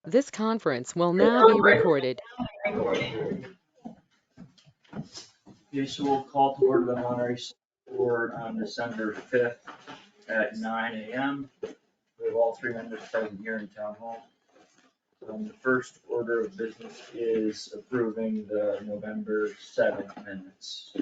This conference will now be recorded. Okay, so we'll call to order the Monterey Select Board on December 5th at 9 AM. We have all three members present here in Town Hall. The first order of business is approving the November 7th minutes.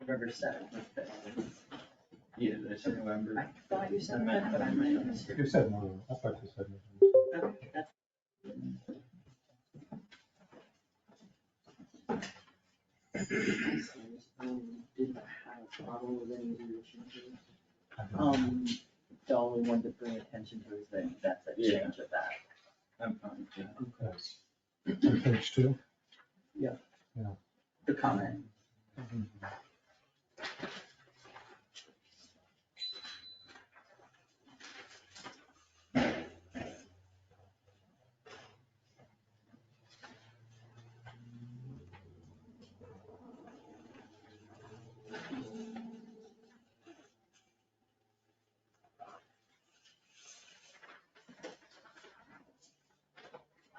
November 7th. Yeah, did I say November? I thought you I said meant- that, but I might have missed it. You said no, I thought you said no. Okay, that's. Didn't have a problem with any of the changes. The only one to bring attention to is that that's a Yeah. change of that. I'm fine, yeah. Yes. On page 2. The comment.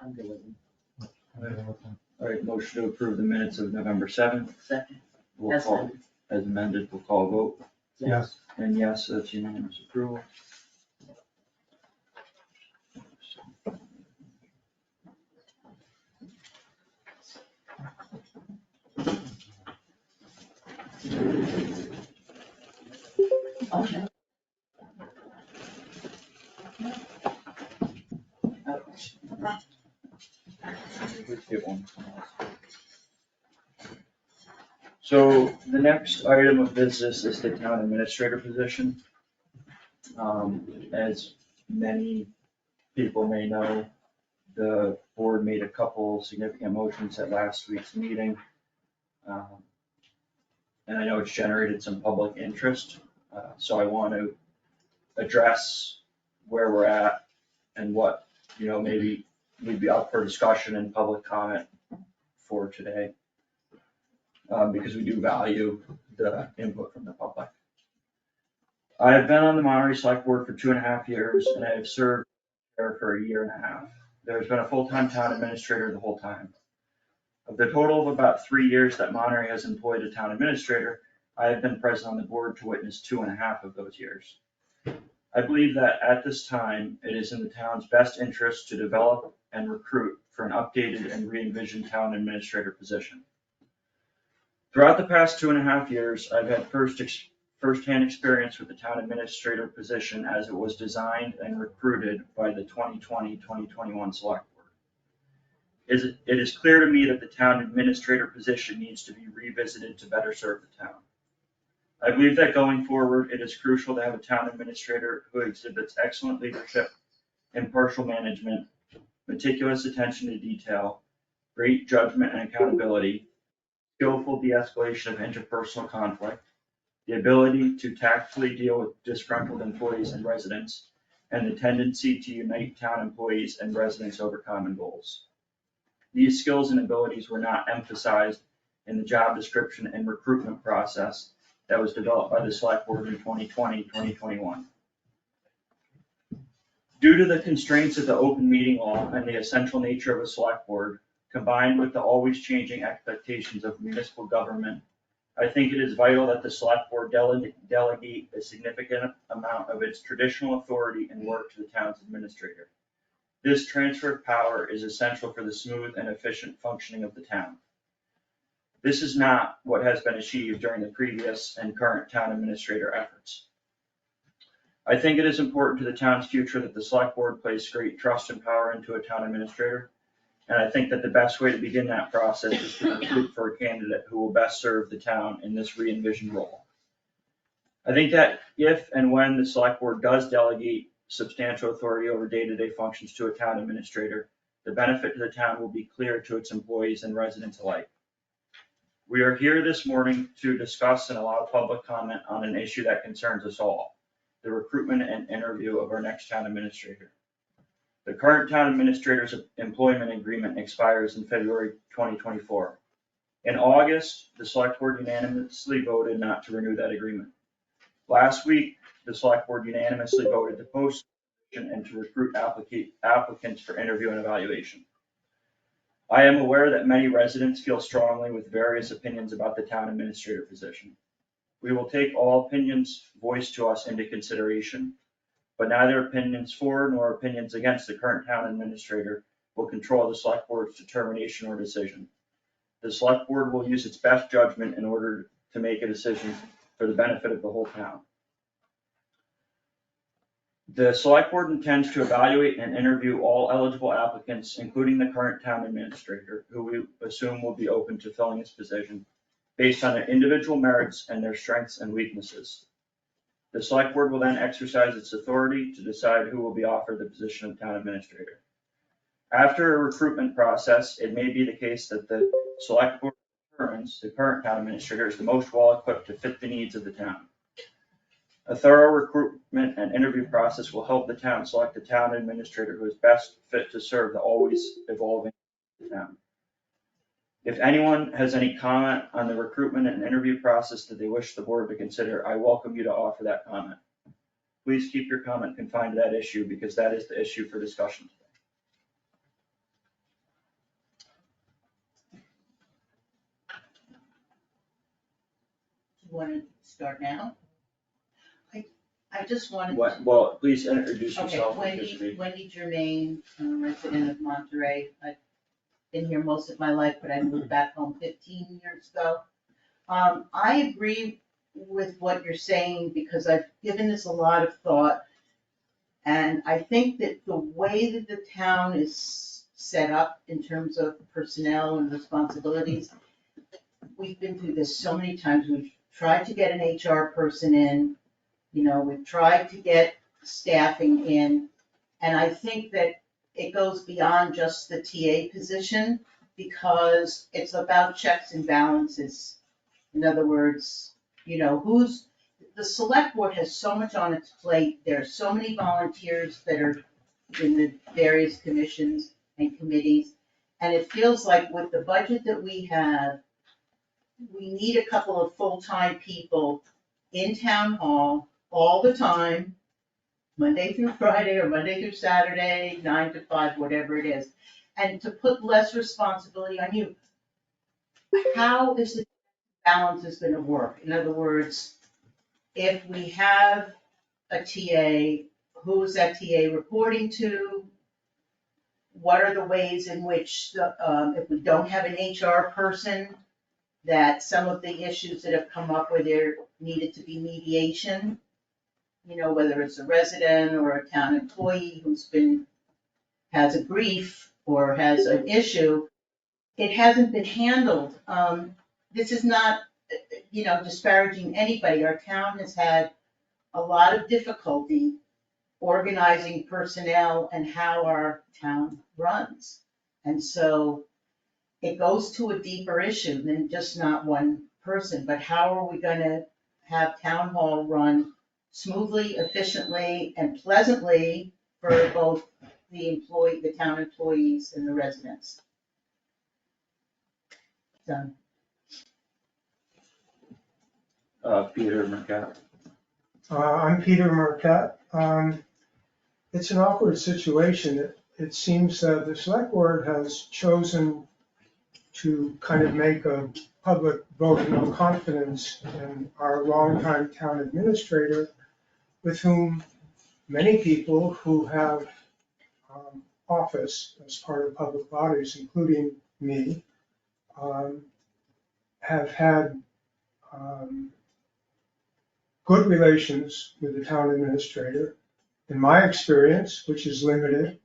I'm good with it. All right, motion to approve the minutes of November 7th. Second. We'll As call, amended. as amended, we'll call a vote. Yes. And yes, that's unanimous approval. Okay. Please get one. So the next item of business is the town administrator position. As many people may know, the board made a couple significant motions at last week's meeting. And I know it's generated some public interest, so I want to address where we're at and what, maybe we'd be up for discussion and public comment for today. Because we do value the input from the public. I have been on the Monterey Select Board for 2.5 years, and I have served there for 1.5 years. There's been a full-time town administrator the whole time. Of the total of about 3 years that Monterey has employed a town administrator, I have been present on the board to witness 2.5 of those years. I believe that at this time, it is in the town's best interest to develop and recruit for an updated and re-envisioned town administrator position. Throughout the past 2.5 years, I've had first-hand experience with the town administrator position as it was designed and recruited by the 2020-2021 Select Board. It is clear to me that the town administrator position needs to be revisited to better serve the town. I believe that going forward, it is crucial to have a town administrator who exhibits excellent leadership, impartial management, meticulous attention to detail, great judgment and accountability, skillful de-escalation of interpersonal conflict, the ability to tactfully deal with disgruntled employees and residents, and the tendency to unite town employees and residents over common goals. These skills and abilities were not emphasized in the job description and recruitment process that was developed by the Select Board in 2020-2021. Due to the constraints of the open meeting law and the essential nature of a Select Board, combined with the always changing expectations of municipal government, I think it is vital that the Select Board delegate a significant amount of its traditional authority and work to the town's administrator. This transfer of power is essential for the smooth and efficient functioning of the town. This is not what has been achieved during the previous and current town administrator efforts. I think it is important to the town's future that the Select Board place great trust and power into a town administrator. And I think that the best way to begin that process is to recruit for a candidate who will best serve the town in this re-envisioned role. I think that if and when the Select Board does delegate substantial authority over day-to-day functions to a town administrator, the benefit to the town will be clear to its employees and residents alike. We are here this morning to discuss and allow public comment on an issue that concerns us all, the recruitment and interview of our next town administrator. The current town administrator's employment agreement expires in February 2024. In August, the select board unanimously voted not to renew that agreement. Last week, the select board unanimously voted to post the position and to recruit applicants for interview and evaluation. I am aware that many residents feel strongly with various opinions about the town administrator position. We will take all opinions voiced to us into consideration, but neither opinions for nor opinions against the current town administrator will control the select board's determination or decision. The select board will use its best judgment in order to make a decision for the benefit of the whole town. The select board intends to evaluate and interview all eligible applicants, including the current town administrator, who we assume will be open to filling his position, based on their individual merits and their strengths and weaknesses. The select board will then exercise its authority to decide who will be offered the position of town administrator. After a recruitment process, it may be the case that the select board determines the current town administrator is the most well equipped to fit the needs of the town. A thorough recruitment and interview process will help the town select a town administrator who is best fit to serve the always evolving town. If anyone has any comment on the recruitment and interview process that they wish the board to consider, I welcome you to offer that comment. Please keep your comment confined to that issue because that is the issue for discussion today. Do you want to start now? I just wanted. Well, please introduce Okay, yourself. because we- Wendy Germain, resident of Monterey. I've been here most of my life, but I moved back home 15 years ago. I agree with what you're saying because I've given this a lot of thought. And I think that the way that the town is set up in terms of personnel and responsibilities, we've been through this so many times. We've tried to get an HR person in, we've tried to get staffing in. And I think that it goes beyond just the TA position because it's about checks and balances. In other words, the select board has so much on its plate. There are so many volunteers that are in the various commissions and committees. And it feels like with the budget that we have, we need a couple of full-time people in town hall all the time, Monday through Friday or Monday through Saturday, 9 to 5, whatever it is. And to put less responsibility on you. How is the balance is gonna work? In other words, if we have a TA, who is that TA reporting to? What are the ways in which, if we don't have an HR person, that some of the issues that have come up where there needed to be mediation, whether it's a resident or a town employee has a grief or has an issue, it hasn't been handled. This is not, disparaging anybody. Our town has had a lot of difficulty organizing personnel and how our town runs. And so it goes to a deeper issue than just not one person, but how are we gonna have town hall run smoothly, efficiently, and pleasantly for both the town employees and the residents? Done. Peter Mercat. I'm Peter Marquette. It's an awkward situation. It seems that the select board has chosen to kind of make a public vote of no confidence in our longtime town administrator, with whom many people who have office as part of public bodies, including me, have had good relations with the town administrator. In my experience, which is limited,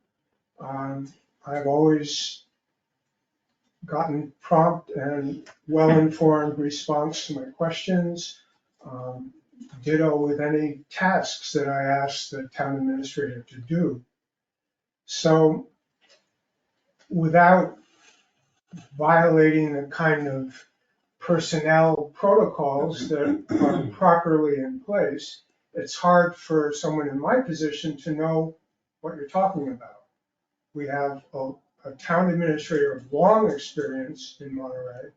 I've always gotten prompt and well-informed response to my questions. Ditto with any tasks that I ask the town administrator to do. So without violating the kind of personnel protocols that are properly in place, it's hard for someone in my position to know what you're talking about. we have a town administrator of long experience in Monterey,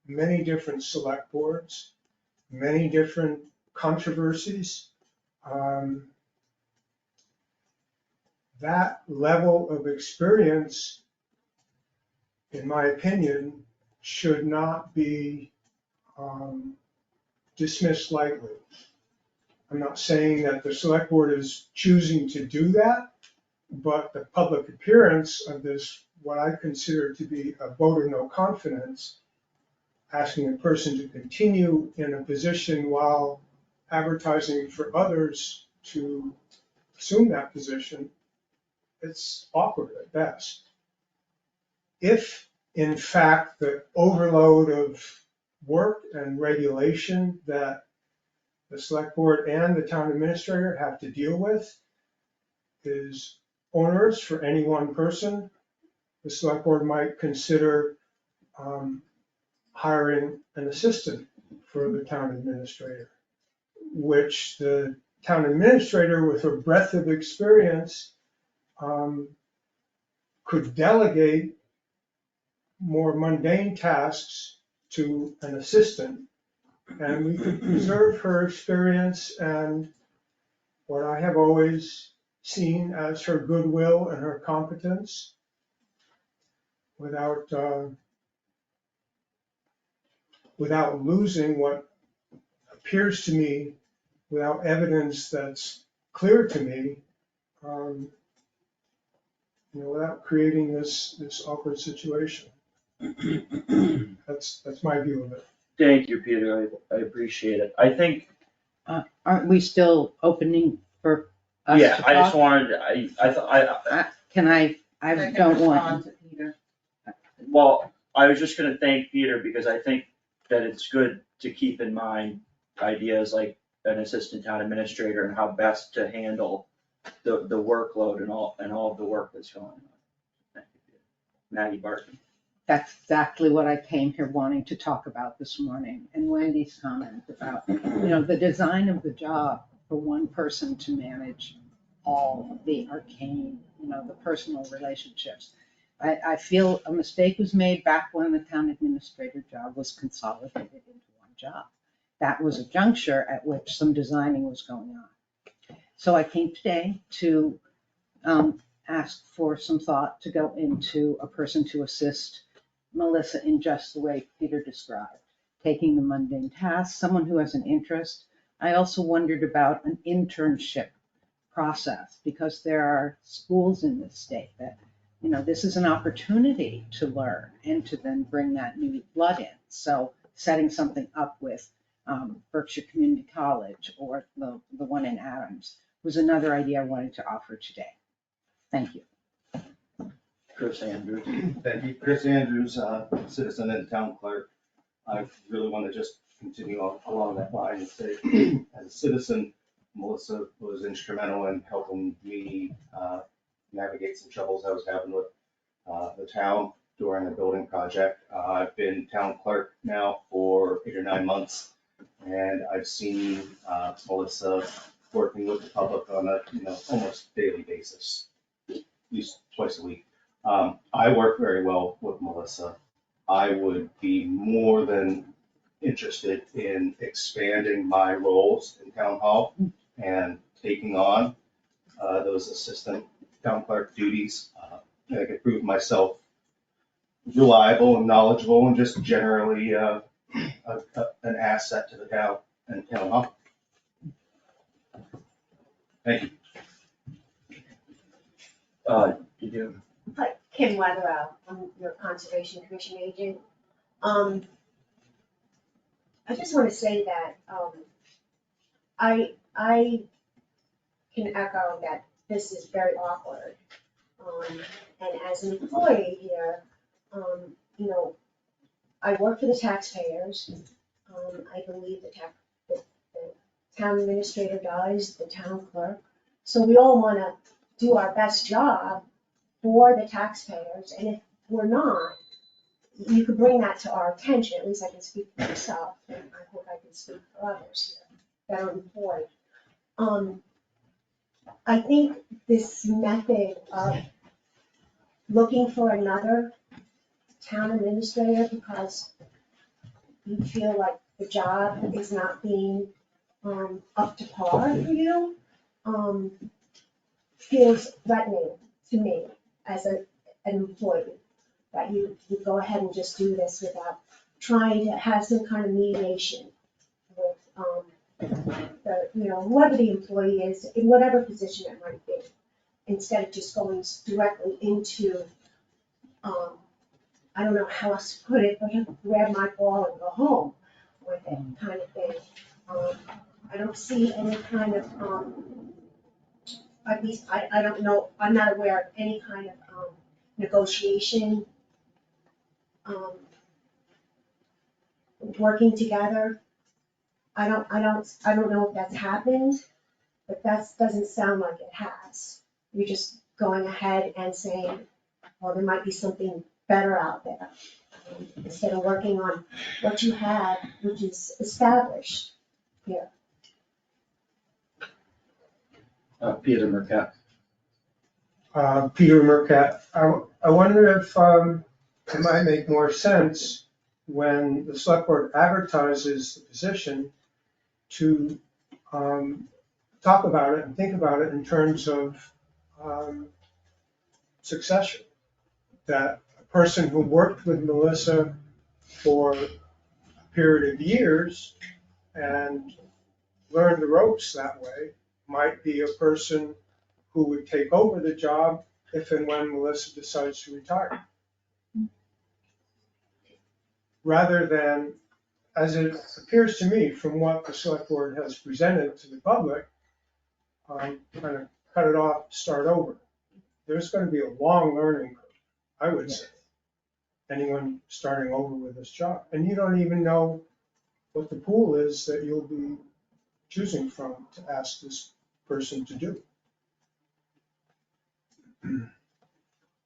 many different select boards, many different controversies. That level of experience, in my opinion, should not be dismissed lightly. I'm not saying that the select board is choosing to do that, but the public appearance of this, what I consider to be a vote of no confidence, asking a person to continue in a position while advertising for others to assume that position, it's awkward at best. If, in fact, the overload of work and regulation that the select board and the town administrator have to deal with is onerous for any one person, the select board might consider hiring an assistant for the town administrator, which the town administrator, with her breadth of experience, could delegate more mundane tasks to an assistant, and we could preserve her experience and what I have always seen as her goodwill and her competence without losing what appears to me, without evidence that's clear to me, without creating this awkward situation. That's my view of it. Thank you, Peter, I appreciate it. I think, Aren't we still opening for us to yeah, talk? I just wanted, I thought, I can don't want, respond to Peter. well, I was just gonna thank Peter because I think that it's good to keep in mind ideas like an assistant town administrator and how best to handle the workload and all of the work that's going on. Thank you, Peter. Maggie Barton. that's exactly what I came here wanting to talk about this morning. And Wendy's comment about, the design of the job for one person to manage all the arcane, the personal relationships. I feel a mistake was made back when the town administrator job was consolidated into one job. That was a juncture at which some designing was going on. So I came today to ask for some thought to go into a person to assist Melissa in just the way Peter described, taking the mundane tasks, someone who has an interest. I also wondered about an internship process, because there are schools in this state that, this is an opportunity to learn and to then bring that new blood in. So setting something up with Berkshire Community College or the one in Adams was another idea I wanted to offer today. Thank you. Chris Andrews. Thank you. Chris Andrews, citizen and town clerk. I really want to just continue along that line and say, as a citizen, Melissa was instrumental in helping me navigate some troubles I was having with the town during a building project. I've been town clerk now for 8 or 9 months, and I've seen Melissa working with the public on a almost daily basis, at least twice a week. I work very well with Melissa. I would be more than interested in expanding my roles in town hall and taking on those assistant town clerk duties. I could prove myself reliable and knowledgeable and just generally an asset to the town and town hall. Thank you. Did you? Hi, Kim Weatherow, I'm your Conservation Commission agent. I just want to say that I can echo that this is very awkward. And as an employee here, I work for the taxpayers. I believe the town administrator does, the town clerk. So we all want to do our best job for the taxpayers, and if we're not, you could bring that to our attention. At least I can speak for myself, and I hope I can speak for others here that are employed. I think this method of looking for another town administrator because you feel like the job is not being, up to par for you, feels threatening to me as an employee, that you go ahead and just do this without trying to have some kind of mediation with, whoever the employee is, in whatever position it might be, instead of just going directly into, I don't know how else to put it, but grab my ball and go home with it kind of thing. I don't see any kind of, at least, I don't know, I'm not aware of any kind of, negotiation, working together. I don't know if that's happened, but that doesn't sound like it has. You're just going ahead and saying, well, there might be something better out there, instead of working on what you have, which is established here. Peter Marquette. Peter Marquette, I wonder if it might make more sense when the select board advertises the position to talk about it and think about it in terms of succession. That a person who worked with Melissa for a period of years and learned the ropes that way might be a person who would take over the job if and when Melissa decides to retire. Rather than, as it appears to me from what the select board has presented to the public, kind of cut it off, start over. There's going to be a long learning curve, I would say. Anyone starting over with this job. And you don't even know what the pool is that you'll be choosing from to ask this person to do.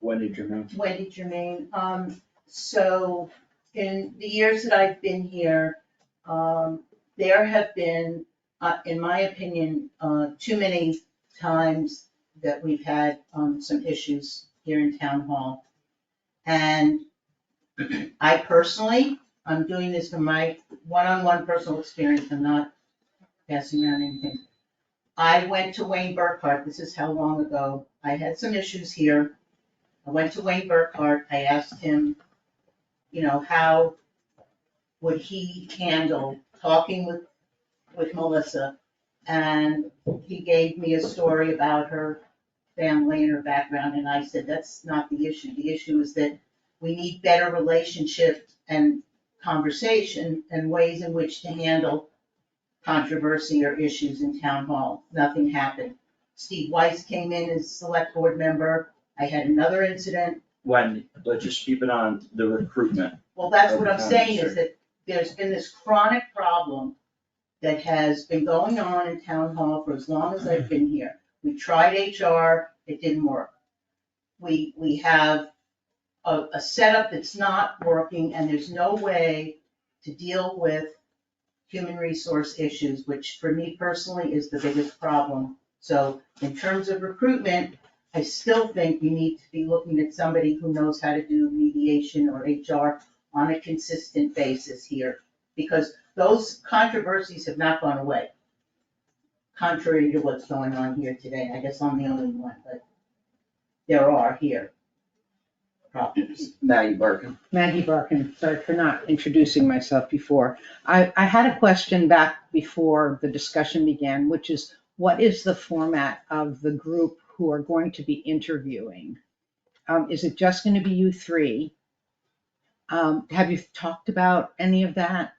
Wendy Germain. Wendy Germain. So in the years that I've been here, there have been, in my opinion, too many times that we've had some issues here in town hall. And I personally, I'm doing this from my one-on-one personal experience, I'm not passing around anything. I went to Wayne Burkhart, this is how long ago, I had some issues here. I went to Wayne Burkhart, I asked him, how would he handle talking with Melissa? And he gave me a story about her family and her background, and I said, that's not the issue. The issue is that we need better relationships and conversation and ways in which to handle controversy or issues in town hall. Nothing happened. Steve Weiss came in as select board member. I had another incident. Wendy, let's just keep it on the recruitment. Well, that's what I'm saying, is that there's been this chronic problem that has been going on in town hall for as long as I've been here. We tried HR, it didn't work. We have a setup that's not working, and there's no way to deal with human resource issues, which for me personally is the biggest problem. So in terms of recruitment, I still think you need to be looking at somebody who knows how to do mediation or HR on a consistent basis here, because those controversies have not gone away, contrary to what's going on here today. I guess I'm the only one, but there are here problems. Maggie Barkin. Maggie Barkin, sorry for not introducing myself before. I had a question back before the discussion began, which is, what is the format of the group who are going to be interviewing? Is it just going to be you three? Have you talked about any of that?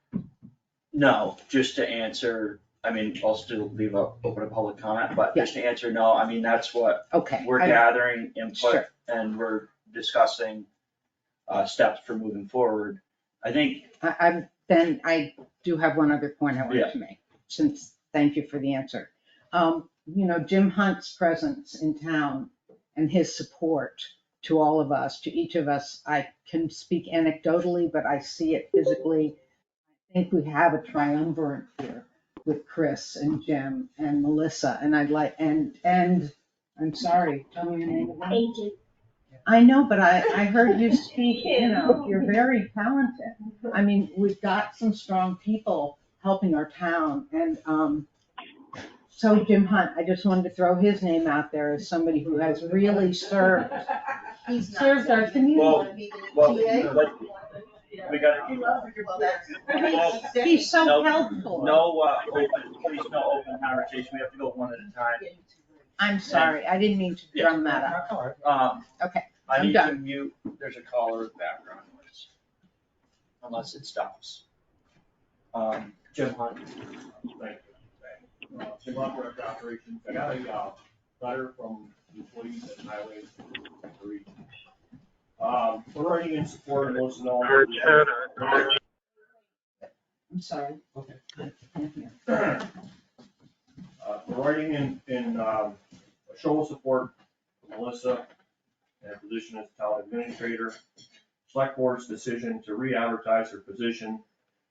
No, just to answer, I'll still leave open to public comment, but Yeah. just to answer, no, that's what Okay. we're gathering input Sure. and we're discussing steps for moving forward. I think, Then I do have one other point I wanted Yeah. to make, thank you for the answer. Jim Hunt's presence in town and his support to all of us, to each of us, I can speak anecdotally, but I see it physically. I think we have a triumvirate here with Chris and Jim and Melissa, and I'm sorry, tell me your name again. Agent. I know, but I heard you speak, you're very talented. I mean, we've got some strong people helping our town, and, so Jim Hunt, I just wanted to throw his name out there as somebody who has really served He's not. served our community. Well, but we gotta keep. He's so No, helpful. Please no open conversation, we have to go one at a time. I'm sorry, I didn't mean to drum that up. Okay, I I'm need to done. mute, there's a caller with background noise. Unless it stops. Jim Hunt. Thank you. Jim Hunt, Director of Operations. I got a letter from employees at Highway 3. We're writing in support of Melissa Nolan. I'm sorry. Okay. Thank you. We're writing in a show of support for Melissa and her position as town administrator. Select Board's decision to re-advertise her position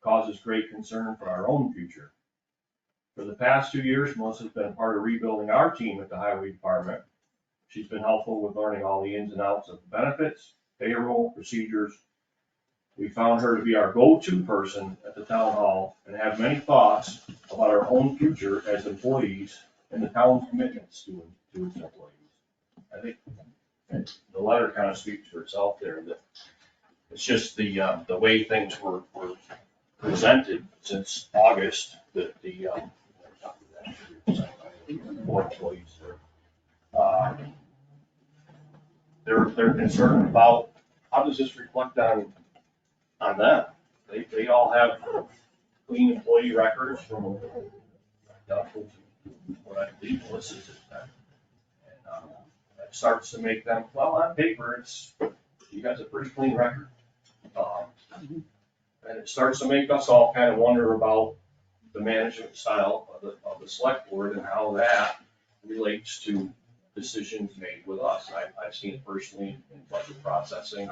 causes great concern for our own future. For the past 2 years, Melissa's been part of rebuilding our team at the Highway Department. She's been helpful with learning all the ins and outs of benefits, payroll, procedures. We found her to be our go-to person at the town hall and have many thoughts about our own future as employees and the town's commitments to its employees. I think the letter kind of speaks for itself there, that it's just the way things were presented since August, that the four employees there. They're concerned about how does this reflect on them. They all have clean employee records from what I believe Melissa's is that. And that starts to make them, well, on paper, you guys have a pretty clean record. And it starts to make us all kind of wonder about the management style of the select board and how that relates to decisions made with us. I've seen it personally in budget processing,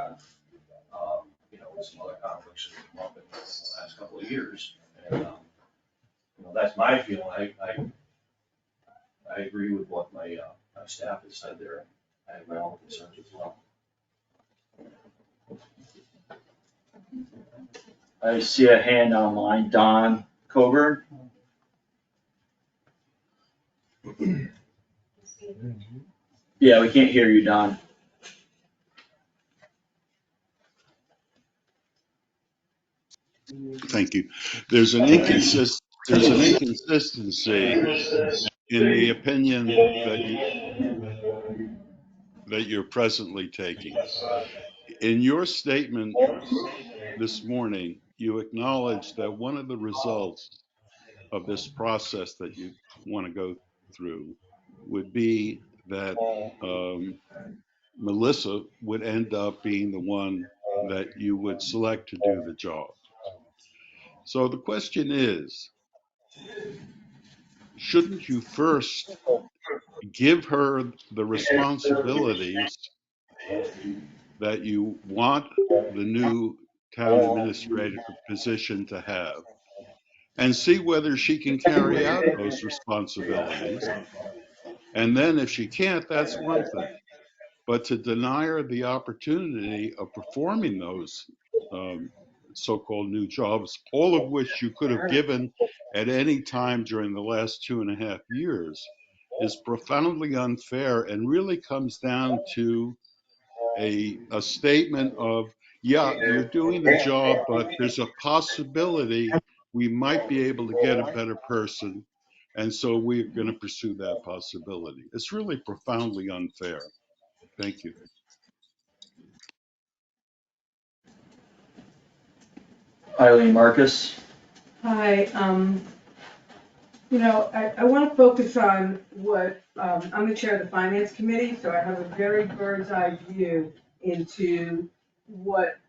with some other conflicts that have come up in the last couple of years. And, that's my feeling. I agree with what my staff has said there. I have my own concerns as well. I see a hand online, Don Coburn. Yeah, we can't hear you, Don. Thank you. There's an inconsistency in the opinion that you're presently taking. In your statement this morning, you acknowledged that one of the results of this process that you want to go through would be that Melissa would end up being the one that you would select to do the job. So the question is, shouldn't you first give her the responsibilities that you want the new town administrator position to have, and see whether she can carry out those responsibilities? And then if she can't, that's one thing. But to deny her the opportunity of performing those so-called new jobs, all of which you could have given at any time during the last 2.5 years, is profoundly unfair and really comes down to a statement of, yeah, you're doing the job, but there's a possibility we might be able to get a better person, and so we're going to pursue that possibility. It's really profoundly unfair. Thank you. Eileen Marcus. Hi, I want to focus on what, I'm the chair of the finance committee, so I have a very bird's eye view into what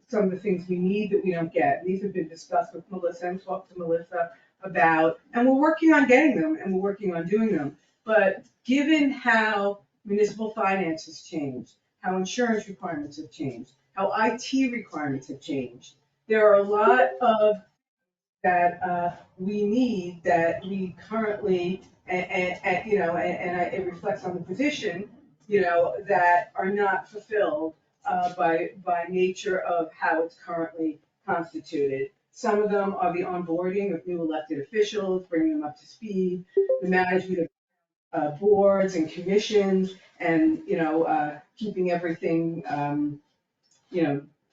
some of the things we need that we don't get. These have been discussed with Melissa and talked to Melissa about, and we're working on getting them and we're working on doing them. But given how municipal finance has changed, how insurance requirements have changed, how IT requirements have changed, there are a lot of that we need that we currently, it reflects on the position, that are not fulfilled by nature of how it's currently constituted. Some of them are the onboarding of new elected officials, bringing them up to speed, the management of boards and commissions, and, keeping everything,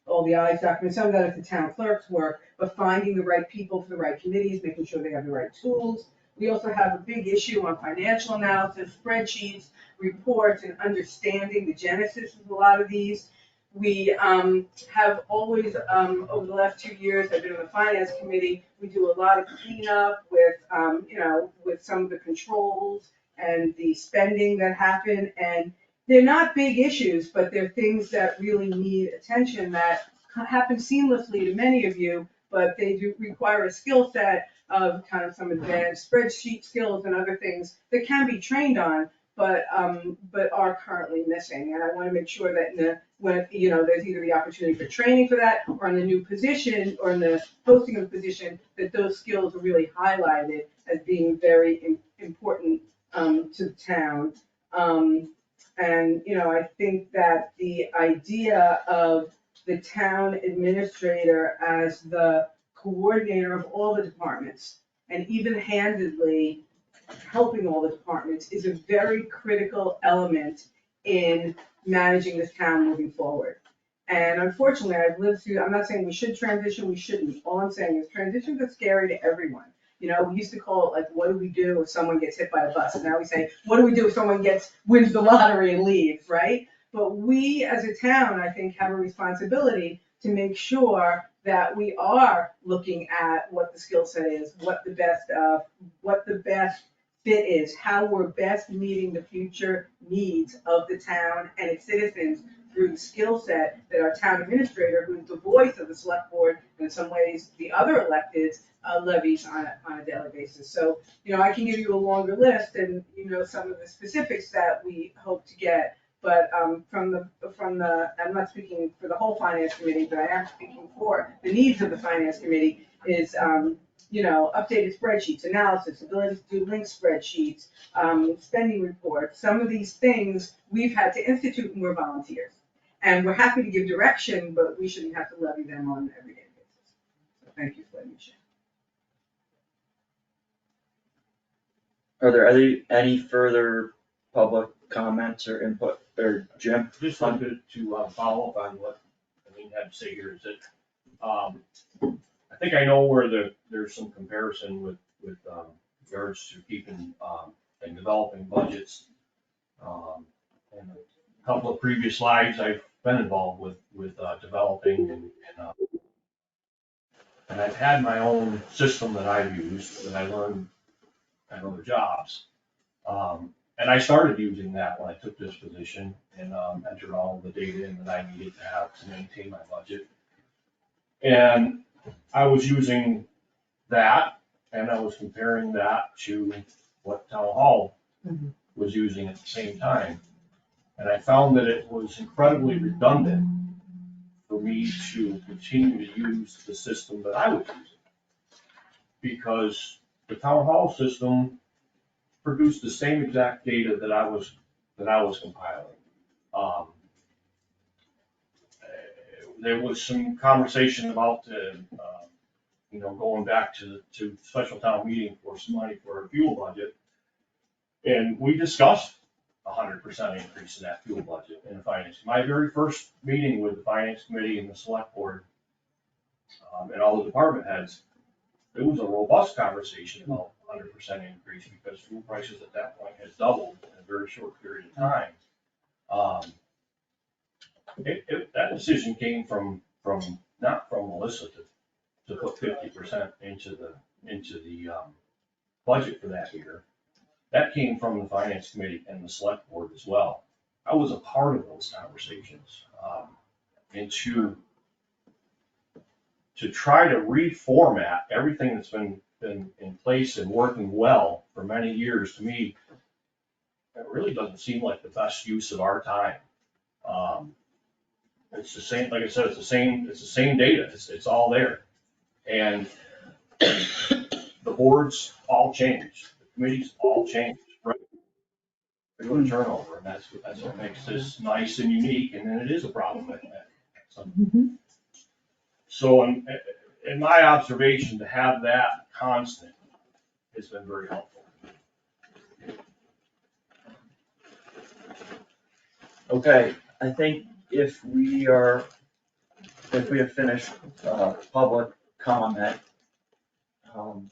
all the I's documented. Some of that is the town clerk's work, but finding the right people for the right committees, making sure they have the right tools. We also have a big issue on financial analysis, spreadsheets, reports, and understanding the genesis of a lot of these. We have always, over the last 2 years, I've been on the finance committee, we do a lot of cleanup with, with some of the controls and the spending that happen. And they're not big issues, but they're things that really need attention that happen seamlessly to many of you, but they do require a skill set of kind of some advanced spreadsheet skills and other things that can be trained on, but are currently missing. And I want to make sure that when there's either the opportunity for training for that, or in the new position, or in the posting of the position, that those skills are really highlighted as being very important to the town. And, I think that the idea of the town administrator as the coordinator of all the departments, and even-handedly helping all the departments, is a very critical element in managing this town moving forward. And unfortunately, I've lived through, I'm not saying we should transition, we shouldn't. All I'm saying is transitions are scary to everyone. We used to call it like, what do we do if someone gets hit by a bus? And now we say, what do we do if someone wins the lottery and leaves, right? But we as a town, I think, have a responsibility to make sure that we are looking at what the skill set is, what the best fit is, how we're best meeting the future needs of the town and its citizens through the skill set that our town administrator, who's the voice of the select board, and in some ways the other electeds, levies on a daily basis. So, I can give you a longer list and, some of the specifics that we hope to get. But from the, I'm not speaking for the whole finance committee, but I am speaking for the needs of the finance committee, is, updated spreadsheets, analysis, ability to do link spreadsheets, spending reports. Some of these things we've had to institute when we're volunteers. And we're happy to give direction, but we shouldn't have to levy them on an everyday basis. So thank you for letting me share. Are there any further public comments or input, or Jim? Just wanted to follow up on what Eileen had to say here, is that, I think I know where there's some comparison with regards to keeping, and developing budgets. And a couple of previous lives, I've been involved with developing and I've had my own system that I've used, that I learned at other jobs. And I started using that when I took this position and entered all the data in that I needed to have to maintain my budget. And I was using that, and I was comparing that to what Town Hall was using at the same time. And I found that it was incredibly redundant for me to continue to use the system that I was using. Because the Town Hall system produced the same exact data that I was compiling. There was some conversation about going back to special town meeting for some money for a fuel budget. And we discussed 100% increase in that fuel budget in the finance. My very first meeting with the finance committee and the select board, and all the department heads, it was a robust conversation about 100% increase, because fuel prices at that point had doubled in a very short period of time. That decision came from not from Melissa to put 50% into the budget for that year. That came from the finance committee and the select board as well. I was a part of those conversations, and to try to reformat everything that's been in place and working well for many years, to me, it really doesn't seem like the best use of our time. It's the same, like I said, it's the same data, it's all there. And the boards all changed, the committees all changed, right? regular turnover, and that's what makes this nice and unique, and then it is a problem at some. So in my observation, to have that constant has been very helpful. Okay, I think if we have finished, public comment,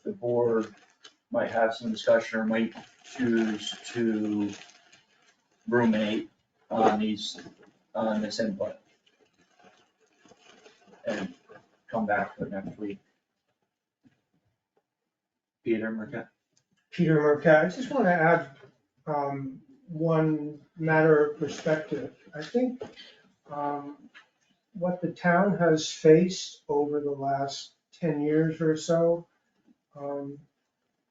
the board might have some discussion or might choose to ruminate on this input. And come back to it next week. Peter Marquette? Peter Marquette, I just want to add one matter of perspective. I think what the town has faced over the last 10 years or so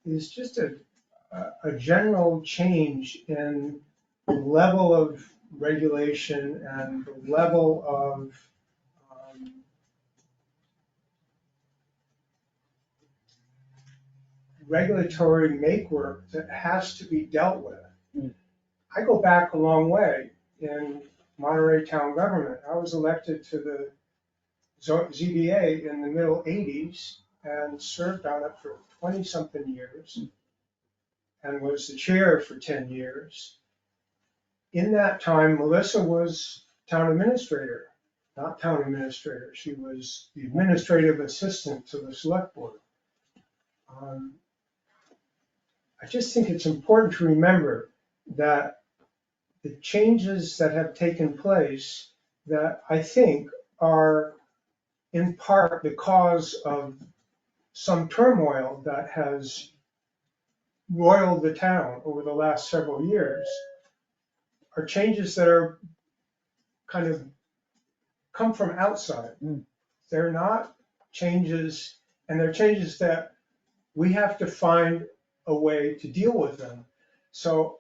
is just a general change in the level of regulation and the level of regulatory makework that has to be dealt with. I go back a long way in Monterey town government. I was elected to the ZBA in the middle 80s and served on it for 20-something years and was the chair for 10 years. In that time, Melissa was town administrator, not town administrator. She was the administrative assistant to the select board. I just think it's important to remember that the changes that have taken place that I think are in part because of some turmoil that has roiled the town over the last several years are changes that are kind of come from outside. They're not changes, and they're changes that we have to find a way to deal with them. So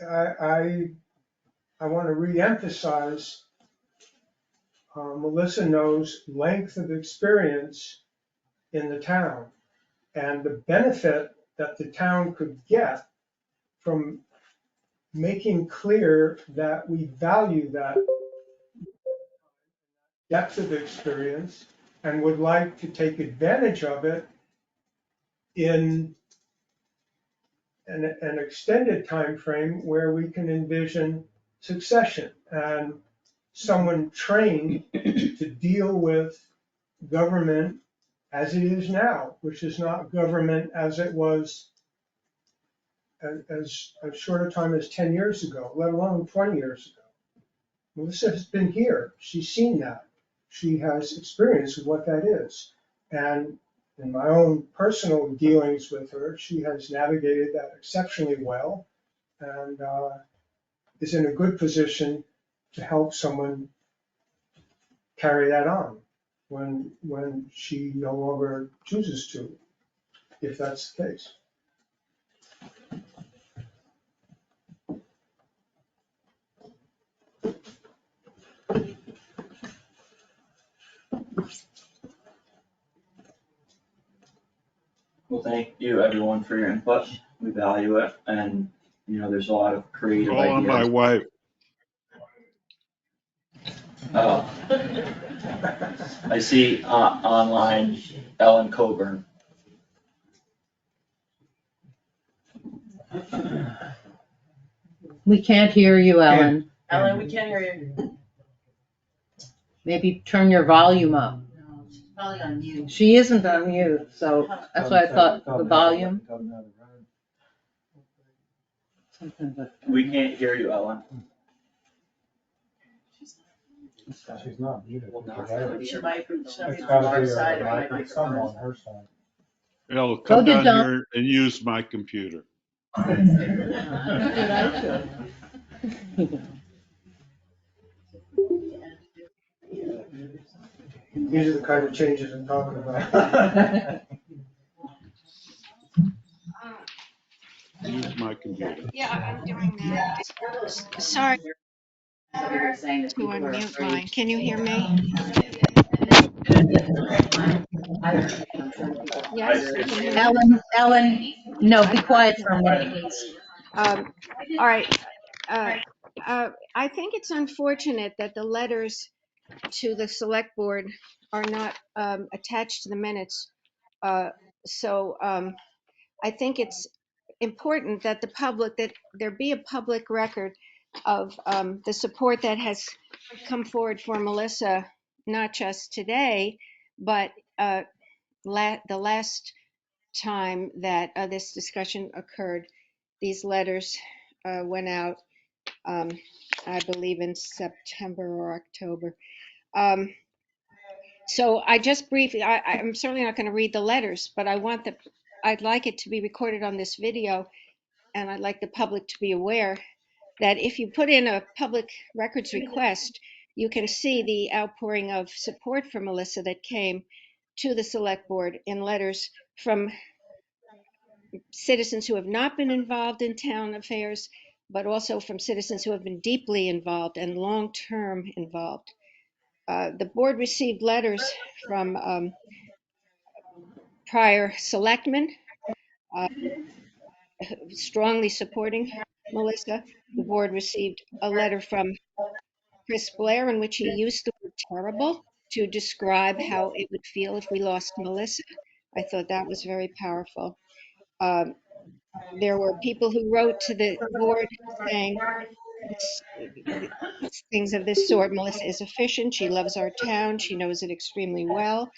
I want to reemphasize, Melissa knows length of experience in the town and the benefit that the town could get from making clear that we value that depth of experience and would like to take advantage of it in an extended time frame where we can envision succession and someone trained to deal with government as it is now, which is not government as it was as short a time as 10 years ago, let alone 20 years ago. Melissa has been here. She's seen that. She has experience with what that is. And in my own personal dealings with her, she has navigated that exceptionally well and is in a good position to help someone carry that on when she no longer chooses to, if that's the case. Well, thank you everyone for your input. We value it, and there's a lot of creative Call on my ideas. wife. Oh. I see online Ellen Coburn. We can't hear you, Ellen. Ellen, we can't hear you. Maybe turn your volume up. No, she's probably on mute. She isn't on mute, so that's why I thought the volume. Something with- We can't hear you, Ellen. She's not muted. She might be, It's somebody on gotta our be side, it might be it's somewhere her. on her side. Hell, come Go to down Don. here and use my computer. These are the kind of changes I'm talking about. Use my computer. Yeah, I'm doing that. Sorry So we were saying that to people are unmute afraid. mine. Can you hear me? Yes, you can hear me? Ellen, no, be quiet for a minute, please. All right. Uh, I think it's unfortunate that the letters to the select board are not attached to the minutes. So I think it's important that that there be a public record of the support that has come forward for Melissa, not just today, but the last time that this discussion occurred. These letters went out, um, I believe, in September or October. So I just briefly, I'm certainly not going to read the letters, but I'd like it to be recorded on this video, and I'd like the public to be aware that if you put in a public records request, you can see the outpouring of support for Melissa that came to the select board in letters from citizens who have not been involved in town affairs, but also from citizens who have been deeply involved and long-term involved. The board received letters from prior selectmen strongly supporting Melissa. The board received a letter from Chris Blair in which he used the word terrible to describe how it would feel if we lost Melissa. I thought that was very powerful. There were people who wrote to the board saying things of this sort. Melissa is efficient. She loves our town. She knows it extremely well.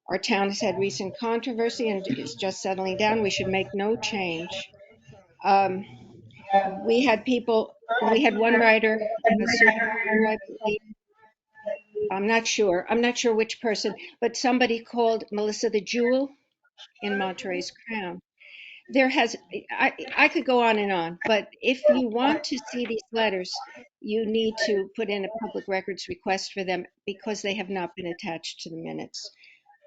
Our town has had recent controversy and is just settling down. We should make no change. We had one writer, Sue, I believe, I'm not sure which person, but somebody called Melissa the jewel in Monterey's crown. I could go on and on, but if you want to see these letters, you need to put in a public records request for them because they have not been attached to the minutes.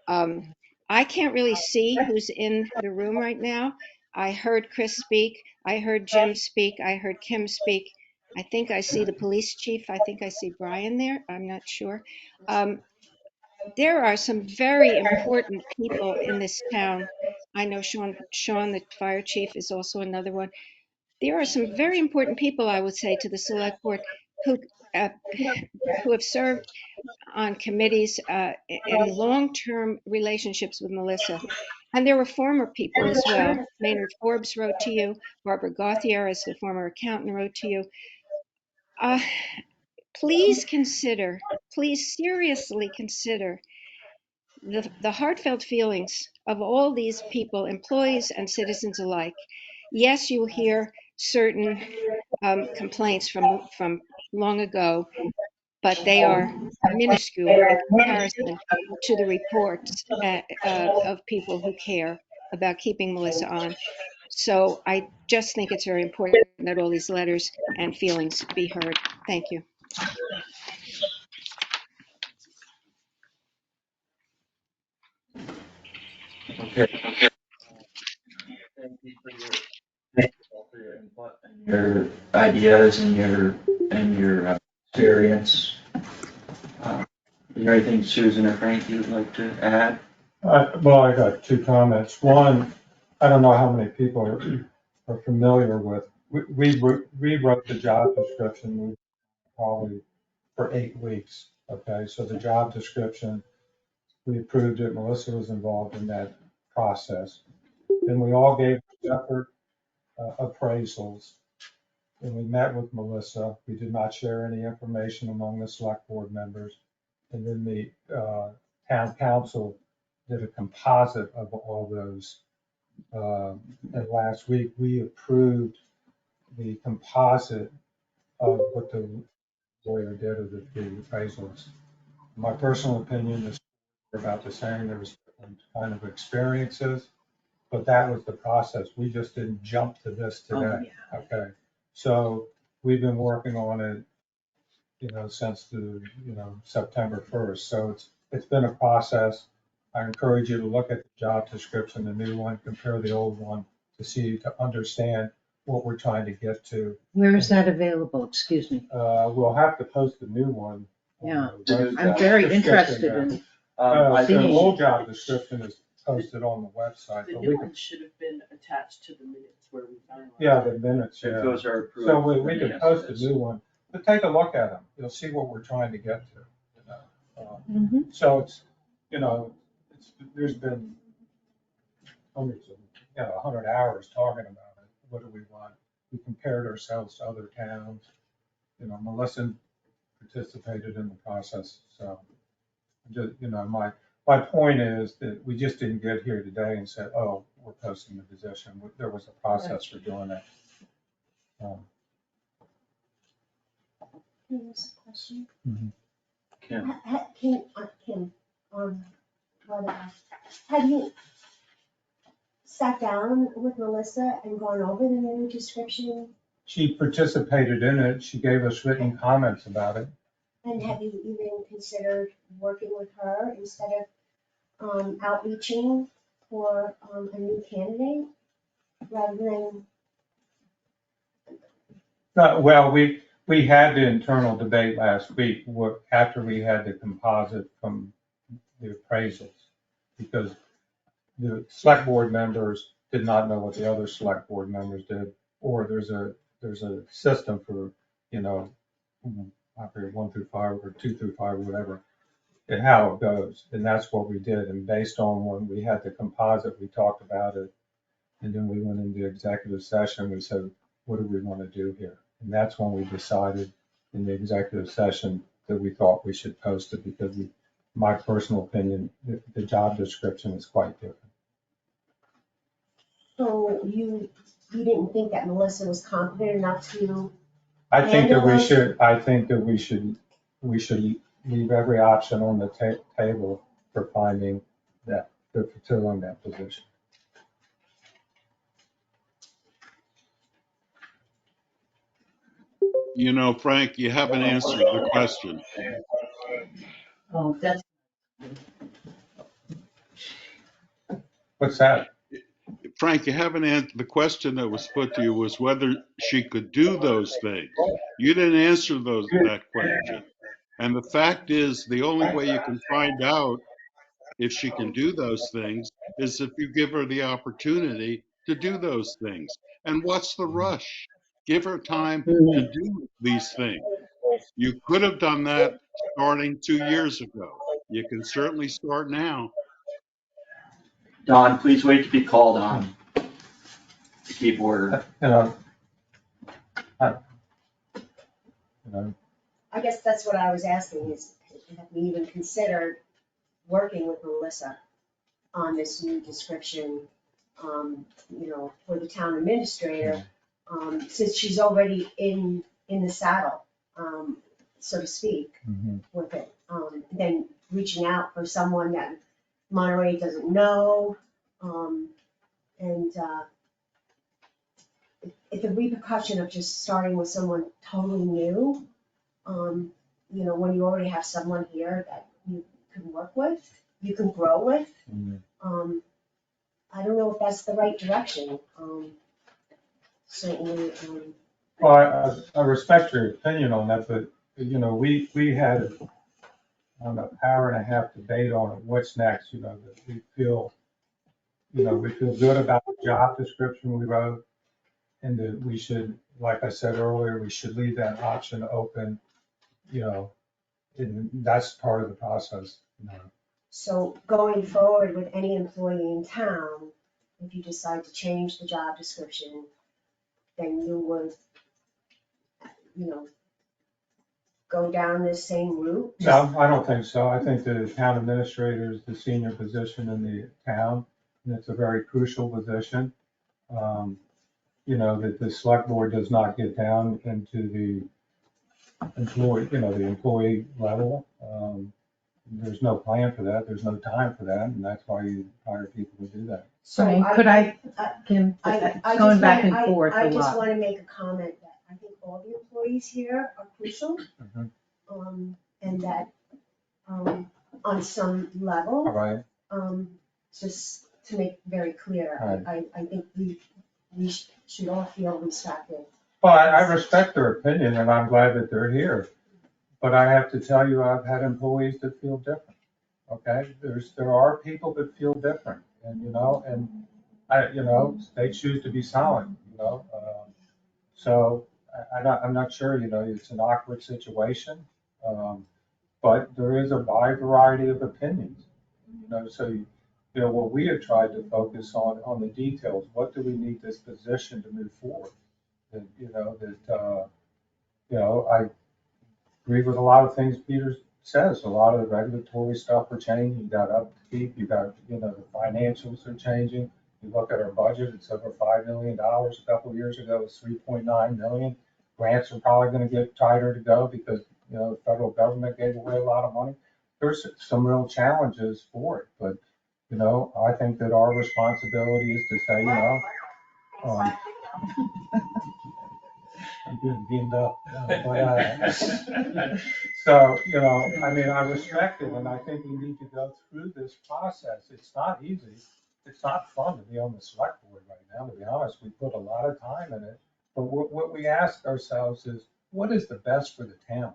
I can't really see who's in the room right now. I heard Chris speak. I heard Jim speak. I heard Kim speak. I think I see the police chief. I think I see Brian there. I'm not sure. There are some very important people in this town. I know Sean, the fire chief, is also another one. There are some very important people, I would say, to the select board who have served on committees and long-term relationships with Melissa. And there were former people as well. Maynard Forbes wrote to you. Barbara Gauthier, as the former accountant, wrote to you. Please seriously consider the heartfelt feelings of all these people, employees and citizens alike. Yes, you'll hear certain complaints from long ago, but they are minuscule in comparison to the reports of people who care about keeping Melissa on. So I just think it's very important that all these letters and feelings be heard. Thank you. Okay. Thank you for your input and your ideas and your experience. Is there anything Susan or Frank you'd like to add? Well, I got two comments. One, I don't know how many people are familiar with, we rewrote the job description probably for 8 weeks. Okay, so the job description, we approved it. Melissa was involved in that process. Then we all gave separate appraisals. And we met with Melissa. We did not share any information among the select board members. And then the town council did a composite of all those. And last week, we approved the composite of what the lawyer did of the appraisals. My personal opinion is about the same. There was different kind of experiences, but that was the process. We just didn't jump to this today. Okay. So we've been working on it, since September 1st. So it's been a process. I encourage you to look at the job description, the new one, compare the old one to understand what we're trying to get to. Where is that available? Excuse me. We'll have to post a new one. Yeah, I'm very interested in The seeing. old job description is posted on the website. The but new we one could- should have been attached to the minutes where we finalized. Yeah, the minutes, If yeah. those are approved. So we then could yes, post it a is. new one, but take a look at them. You'll see what we're trying to get to. You know. Mhm. So it's, you know, there's been hundreds of, 100 hours talking about it. What do we want? We compared ourselves to other towns. You know, Melissa participated in the process, so just, my point is that we just didn't get here today and said, oh, we're posting the position. There was a process for doing that. Can I ask a question? Kim, Kim, have you sat down with Melissa and gone over the new description? She participated in it. She gave us written comments about it. And have you even considered working with her instead of outreaching for a new candidate rather than? Well, we had the internal debate last week after we had the composite from the appraisals, because the select board members did not know what the other select board members did, or there's a system for, I forget 1 through 5 or 2 through 5 or whatever, and how it goes. And that's what we did. And based on when we had the composite, we talked about it. And then we went into executive session. We said, what do we want to do here? And that's when we decided in the executive session that we thought we should post it, because my personal opinion, the job description is quite different. So you didn't think that Melissa was confident enough to? I think that handle we should leave every option on the table for finding that, for filling that position. Frank, you haven't answered the question. Oh, that's. What's that? Frank, you haven't answered the question that was put to you was whether she could do those things. You didn't answer that question. And the fact is, the only way you can find out if she can do those things is if you give her the opportunity to do those things. And what's the rush? Give her time to do these things. You could have done that starting 2 years ago. You can certainly start now. Don, please wait to be called on to keep order. I guess that's what I was asking is, have we even considered working with Melissa on this new description, for the town administrator, since she's already in the saddle, so to speak, with it. Then reaching out for someone that Monterey doesn't know, and it's a repercussion of just starting with someone totally new. When you already have someone here that you can work with, you can grow with. I don't know if that's the right direction. Certainly. Well, I respect your opinion on that, but, we had an hour and a half debate on it. What's next, that we feel good about the job description we wrote. And that we should, like I said earlier, we should leave that option open, and that's part of the process. So going forward with any employee in town, if you decide to change the job description, then you would, go down this same route? No, I don't think so. I think the town administrator is the senior position in the town, and it's a very crucial position. That the select board does not get down into the employee level. There's no plan for that. There's no time for that, and that's why you hire people to do that. So Kim, I going just back wanna- and forth I a just lot. want to make a comment that I think all the employees here are crucial. And that, on some All level, right. just to make very clear, I think we should all feel respected. Well, I respect their opinion, and I'm glad that they're here. But I have to tell you, I've had employees that feel different. Okay, there are people that feel different, And, they choose to be silent, So I'm not sure, it's an awkward situation. But there is a wide variety of opinions, so, what we have tried to focus on the details. What do we need this position to move forward? I agree with a lot of things Peter says. A lot of the regulatory stuff are changing. You got upkeep, you got, the financials are changing. You look at our budget, it's over $5 million. A couple of years ago, it was 3.9 million. Grants are probably gonna get tighter to go because, the federal government gave away a lot of money. There's some real challenges for it, but, I think that our responsibility is to say, um, I'm getting beamed up. So, I respect it, and I think we need to go through this process. It's not easy. It's not fun to be on the select board right now, to be honest. We put a lot of time in it. But what we ask ourselves is, what is the best for the town?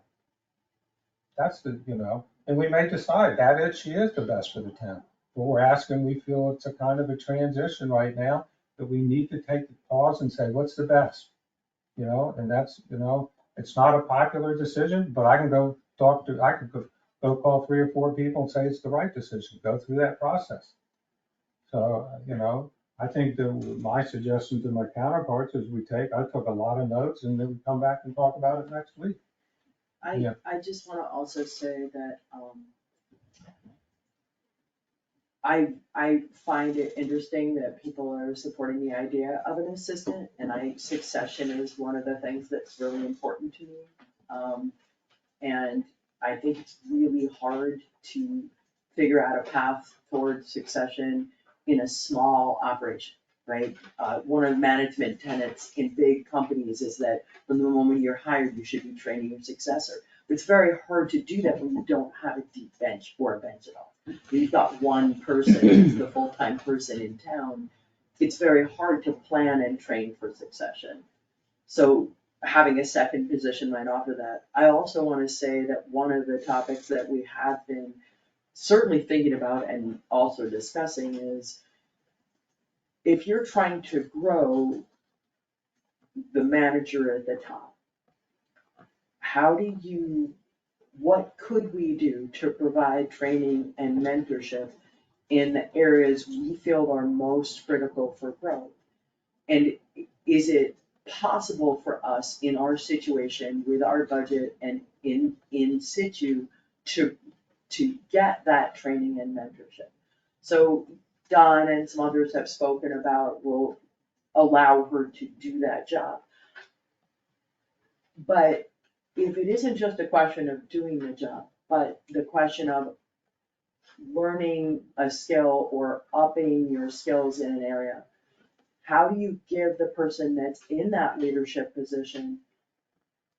That's and we may decide she is the best for the town. But we're asking, we feel it's a kind of a transition right now, that we need to take the pause and say, what's the best? And that's, it's not a popular decision, but I can go go call 3 or 4 people and say it's the right decision, go through that process. So, I think that my suggestion to my counterparts is I took a lot of notes, and then we come back and talk about it next week. Yeah. I just wanna also say that, I find it interesting that people are supporting the idea of an assistant, and succession is one of the things that's really important to me. And I think it's really hard to figure out a path towards succession in a small operation, right? One of the management tenets in big companies is that from the moment you're hired, you should be training your successor. But it's very hard to do that when you don't have a deep bench or a bench at all. You've got one person, who's the full-time person in town. It's very hard to plan and train for succession. So having a second position might offer that. I also wanna say that one of the topics that we have been certainly thinking about and also discussing is, if you're trying to grow the manager at the top, what could we do to provide training and mentorship in the areas we feel are most critical for growth? And is it possible for us in our situation with our budget and in situ to get that training and mentorship? So Don and some others have spoken about, will allow her to do that job. But if it isn't just a question of doing the job, but the question of learning a skill or upping your skills in an area, how do you give the person that's in that leadership position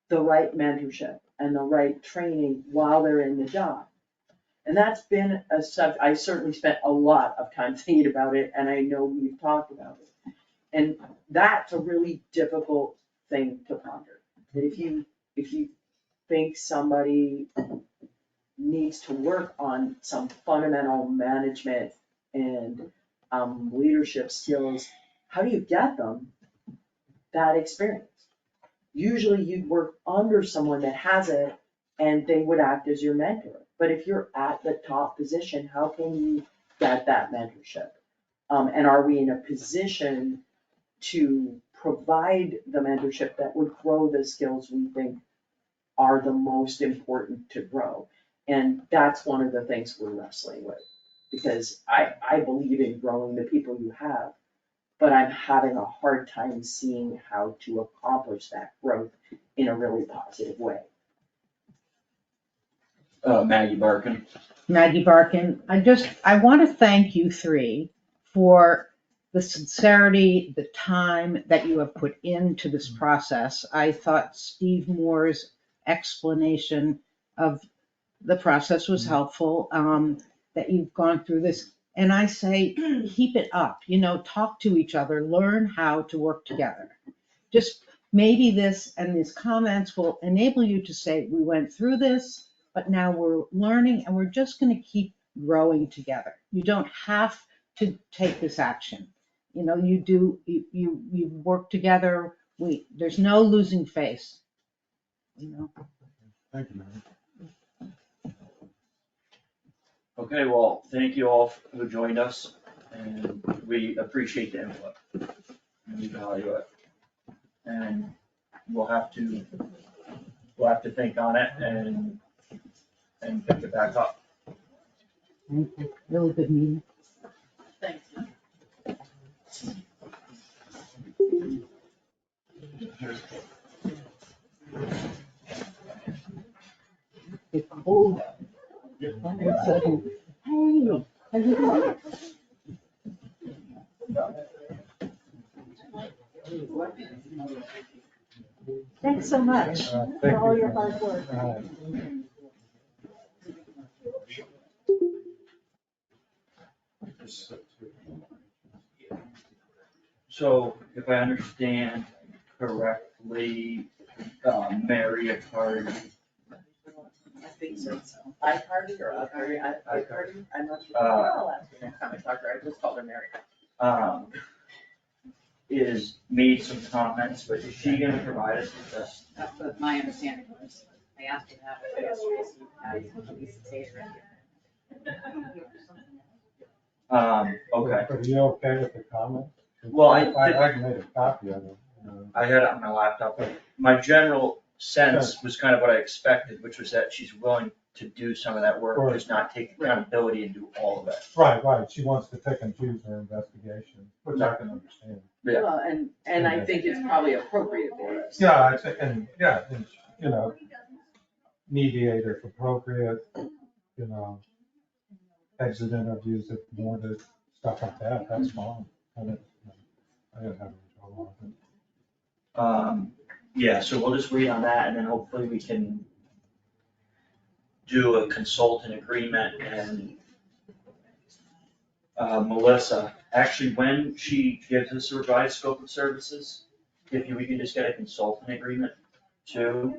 the right mentorship and the right training while they're in the job? And that's been I certainly spent a lot of time thinking about it, and I know we've talked about it. And that's a really difficult thing to ponder. That if you think somebody needs to work on some fundamental management and leadership skills, how do you get them that experience? Usually you'd work under someone that has it, and they would act as your mentor. But if you're at the top position, how can you get that mentorship? And are we in a position to provide the mentorship that would grow the skills we think are the most important to grow? And that's one of the things we're wrestling with, because I believe in growing the people you have, but I'm having a hard time seeing how to accomplish that growth in a really positive way. Maggie Barkin. Maggie Barkin, I want to thank you 3 for the sincerity, the time that you have put into this process. I thought Steve Moore's explanation of the process was helpful, that you've gone through this. And I say, keep it up, talk to each other, learn how to work together. Just maybe this and these comments will enable you to say, we went through this, but now we're learning and we're just going to keep growing together. You don't have to take this action. You know, you work together, there's no losing face, you know. Thank you, Mary. Okay, well, thank you all who joined us, and we appreciate the input. And we value it. And we'll have to think on it and pick it back up. Really good meeting. Thanks. It's cold. One second. Hey, how you doing? Thanks so much for all your hard work. So if I understand correctly, Mary Accardi. I think so. iCardi or iCardi? iCardi? I'm not sure. Uh, I'll ask her next time I talk to her. I just called her Mary. Is made some comments, but is she gonna provide us with this? That's what my understanding was. I asked her that, but yesterday, so at least say it right. Okay. Are you okay with the comment? Well, I made a copy of it. I had it on my laptop, but my general sense was kind of what I expected, which was that she's willing to do some of that work, Right. just not take accountability and do all of it. Right, she wants to pick and choose her investigation, which I can understand. Yeah. Well, and I think it's probably appropriate for us. Yeah, I think, and you know, mediator if appropriate, you know, exit interviews if wanted, stuff like that, that's fine. I didn't have any trouble with it. Yeah, so we'll just wait on that, and then hopefully we can do a consultant agreement, and Melissa, actually, when she gives us a revised scope of services, if we can just get a consultant agreement too.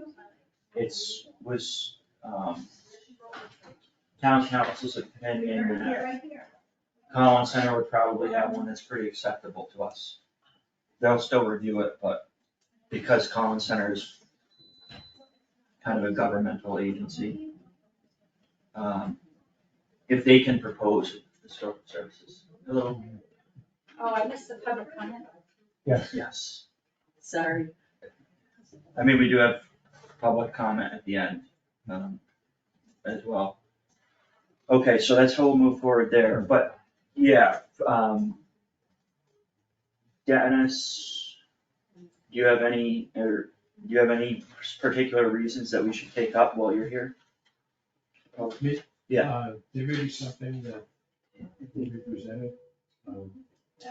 Town council's opinion that Collins Center would probably have one that's pretty acceptable to us. They'll still review it, but because Collins Center is kind of a governmental agency, if they can propose the scope of services. Hello? Oh, I missed the public comment. Yes. Yes. Sorry. I mean, we do have public comment at the end, as well. Okay, so that's how we'll move forward there, but, yeah, Dennis, do you have any particular reasons that we should take up while you're here? Me? Yeah. There may be something that will be presented. I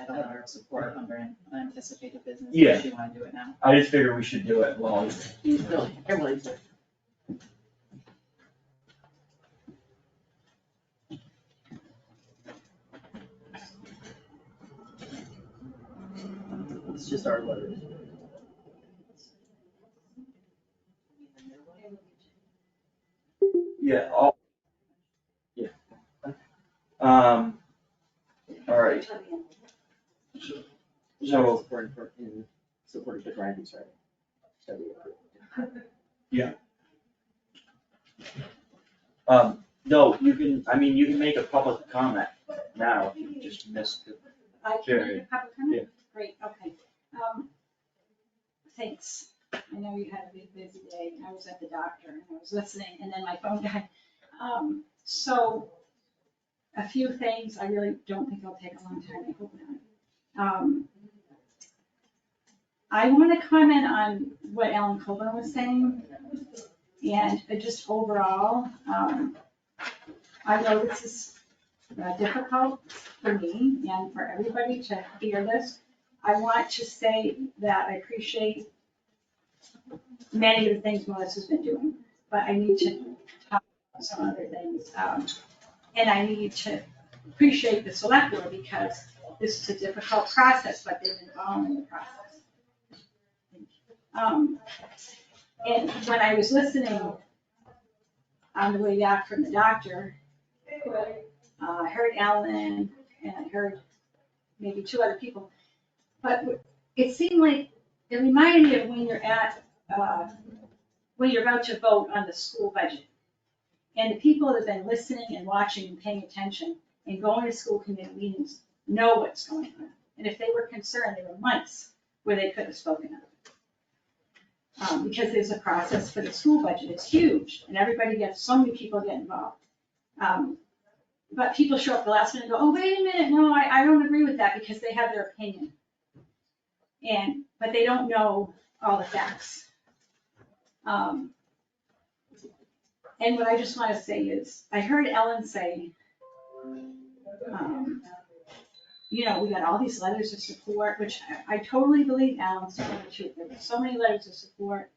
don't know, support under unanticipated business. Yeah. If you wanna do it now. I just figured we should do it while He's really, everybody's there. It's just our letters. Yeah, all right. So, Supporting the Randy's right. no, you can make a public comment now, if you just missed it. I Sure. can make a public comment? Yeah. Great, okay. Thanks. I know you had a big busy day. I was at the doctor and I was listening and then my phone died. So a few things, I really don't think it'll take a long time, I hope not. I want to comment on what Alan Coburn was saying. And just overall, I know this is difficult for me and for everybody to hear this. I want to say that I appreciate many of the things Melissa's been doing, but I need to talk about some other things. And I need to appreciate the select board because this is a difficult process, but they've been following the process. And when I was listening on the way back from the doctor, I heard Alan and I heard maybe 2 other people. But it seemed like, it reminded me of when you're when you're about to vote on the school budget. And the people that have been listening and watching and paying attention and going to school committee meetings know what's going on. And if they were concerned, there were months where they could have spoken up. Because there's a process for the school budget, it's huge, and so many people get involved. But people show up the last minute and go, oh, wait a minute, no, I don't agree with that, because they have their opinion. But they don't know all the facts. And what I just want to say is, I heard Ellen say, we got all these letters of support, which I totally believe Ellen's telling the truth. There were so many letters of support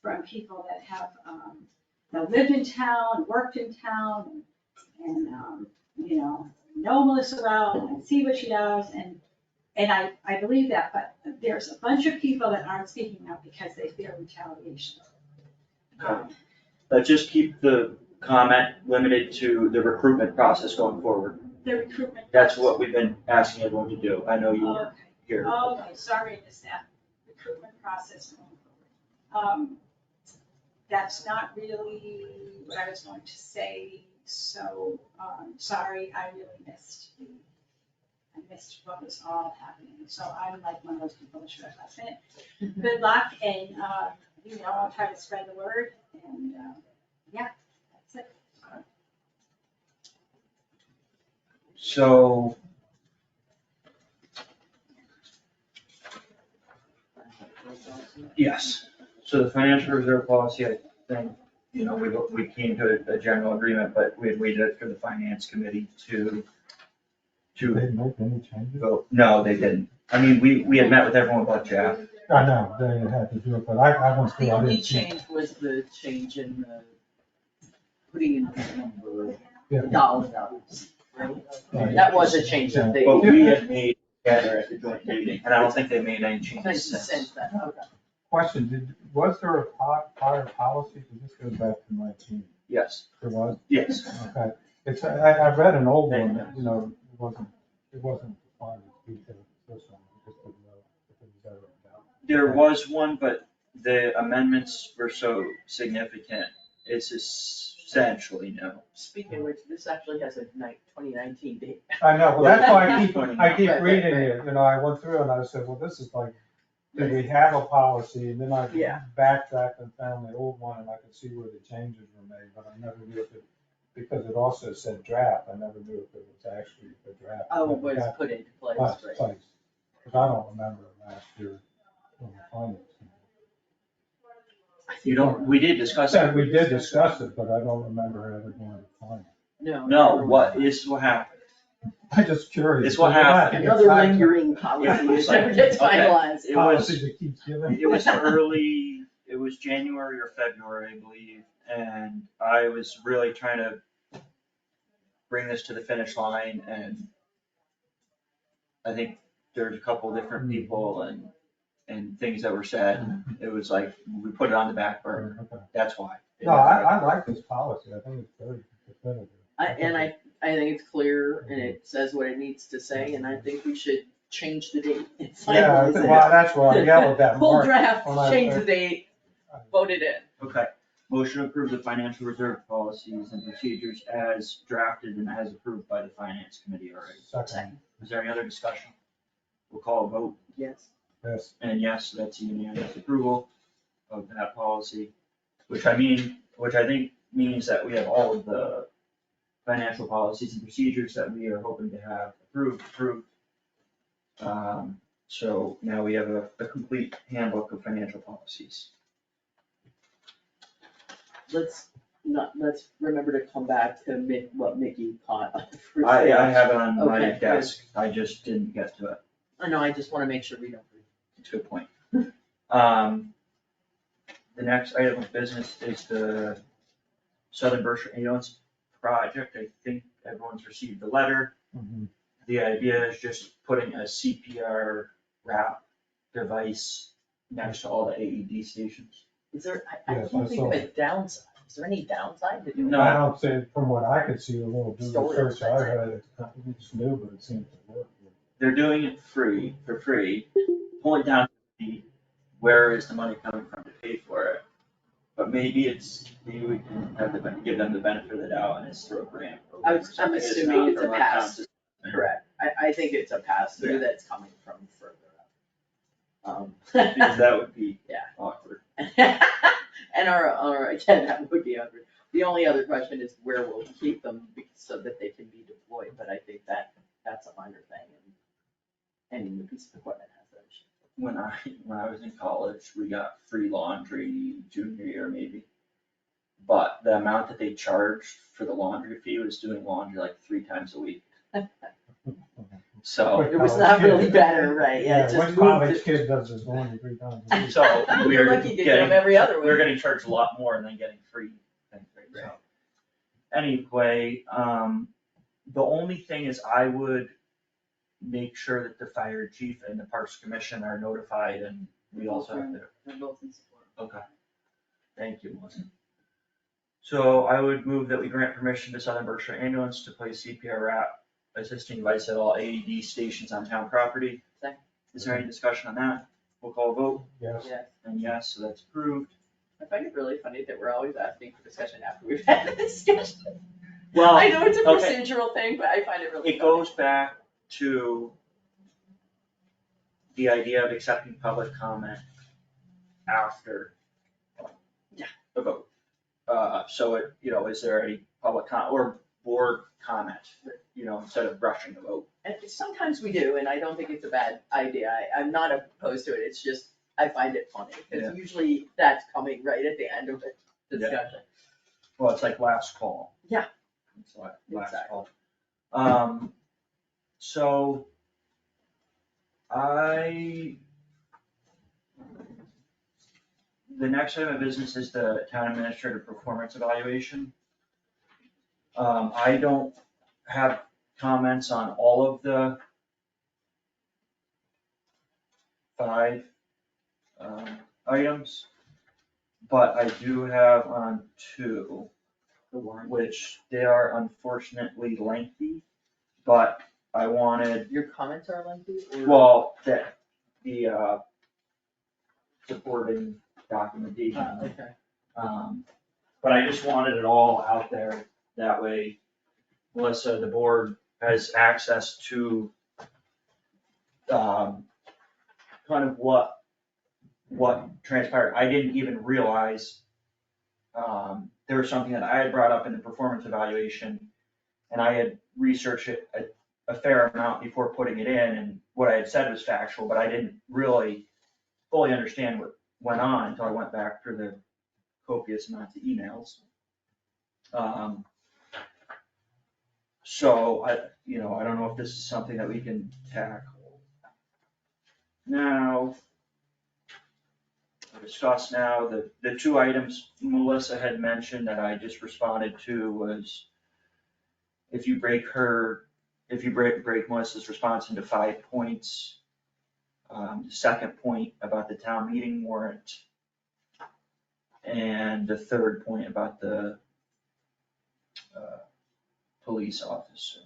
from people that have, that lived in town, worked in town, and know Melissa well, and see what she does, and I believe that, but there's a bunch of people that aren't speaking out because they fear retaliation. Let's just keep the comment limited to the recruitment process going forward. The recruitment. That's what we've been asking everyone to do. I know you were here. Okay, sorry, I missed that. Recruitment process going forward. That's not really what I was going to say, so, sorry, I really missed what was all happening. So I'm like one of those people that should have last minute. Good luck, and, I'll try to spread the word, and, yeah, that's it. So. Yes, so the financial reserve policy, I think, we came to a general agreement, but we had waited for the finance committee to Did they make any changes? vote. No, they didn't. I mean, we had met with everyone but Jeff. I know, they had to do it, but I went through, The I only didn't see. change was the change in the putting in the number Yeah. of dollar values, right? Right. That was a change that they. But we had made together at the joint meeting, and I don't think they made any changes since. Since then, okay. Question, was there a prior policy, because this goes back to 19? Yes, There was? yes. Okay, I read an old one that, it wasn't defined as detailed as this one, I just didn't know if it was ever about. There was one, but the amendments were so significant, it's essentially no. Speaking of which, this actually has a 2019 date. I know, well, that's why I keep Right, reading right. it, I went through and I said, well, this is like, did we have a policy? And then I Yeah. backtracked and found the old one and I could see where the changes were made, but I never knew if it, because it also said draft, I never knew if it was actually a draft. Oh, it was put into place, right? Because I don't remember last year when the finance. We did discuss Said it. we did discuss it, but I don't remember ever going to finance. No, this is what happened. I'm just curious. It's what happened. Another lingering policy It was that never gets okay. finalized. Policy that keeps giving. It was January or February, I believe, and I was really trying to bring this to the finish line, and I think there's a couple different people and things that were said. It was like, we put it on the back burner, Okay. that's why. No, I like this policy, I think it's very definitive. I think it's clear and it says what it needs to say, and I think we should change the date and Yeah, finalize it. well, that's why I yelled at that. Full Mark draft, when I- change the date, vote it in. Okay, motion to approve the financial reserve policies and procedures as drafted and as approved by the finance committee already. Second, Is there any other discussion? We'll call a vote, Yes. yes. and yes, that's unanimous approval of that policy, which I think means that we have all of the financial policies and procedures that we are hoping to have approved. So now we have a complete handbook of financial policies. Let's remember to come back to what Mickey caught. I have it on my Okay, desk, I just didn't get to it. I know, I just wanna make sure we don't. It's a good point. The next item of business is the Southern Berkshire Ambulance project. I think everyone's received the letter. Mhm. The idea is just putting a CPR wrap device next to all the AED stations. Is there, I Yes, can't I think saw of a it. downside. Is there any downside to doing No. I that? don't say, from what I could see, a little bit of Storage, research I that's it. had, it's new, but it seems to work. They're doing it for free, pull it down to the, where is the money coming from to pay for it? But maybe we can have give them the benefit of the doubt and it's through a grant. I'm It's assuming not it's a from our pass. town. Correct. I think it's a pass Yeah. through that's coming from further up. Because that would be Yeah. awkward. And again, that would be awkward. The only other question is where we'll keep them so that they can be deployed, but I think that's a minor thing and any new piece of equipment has that issue. When I was in college, we got free laundry junior year maybe. But the amount that they charged for the laundry fee was doing laundry like 3 times a week. So, It was not really better, right? Yeah, it just What moved college it. kid does this laundry 3 times a week? so we You're were lucky to get them every other we're week. getting charged a lot more and then getting free things, right? So, anyway, the only thing is I would make sure that the fire chief and the parks commission are notified and we also have to. They're both in support. Okay. Thank you, Melissa. So I would move that we grant permission to Southern Berkshire Ambulance to place CPR wrap assisting device at all AED stations on town property. Second. Is there any discussion on that? We'll call a vote, Yes. Yeah. and yes, so that's approved. I find it really funny that we're always asking for discussion after we've had the discussion. Well, I know it's a okay. procedural thing, but I find it really funny. It goes back to the idea of accepting public comment after Yeah. the vote. So is there any public or board comment, instead of rushing the vote? And sometimes we do, and I don't think it's a bad idea. I'm not opposed to it. It's just, I find it funny, Yeah. because usually that's coming right at the end of the discussion. Well, it's like last call. Yeah. It's like last Exactly. call. So the next item of business is the town administrator performance evaluation. I don't have comments on all of the 5 items, but I do have on 2, which they are unfortunately lengthy, but I wanted, Your comments are lengthy, or? well, the supporting documentation. Okay. But I just wanted it all out there, that way Melissa, the board has access to kind of what transpired. I didn't even realize there was something that I had brought up in the performance evaluation, and I had researched it a fair amount before putting it in, and what I had said was factual, but I didn't really fully understand what went on until I went back through the copious amounts of emails. So I don't know if this is something that we can tackle now. We'll discuss now, the 2 items Melissa had mentioned that I just responded to was if you break Melissa's response into 5 points. The second point about the town meeting warrant. And the third point about the police officer.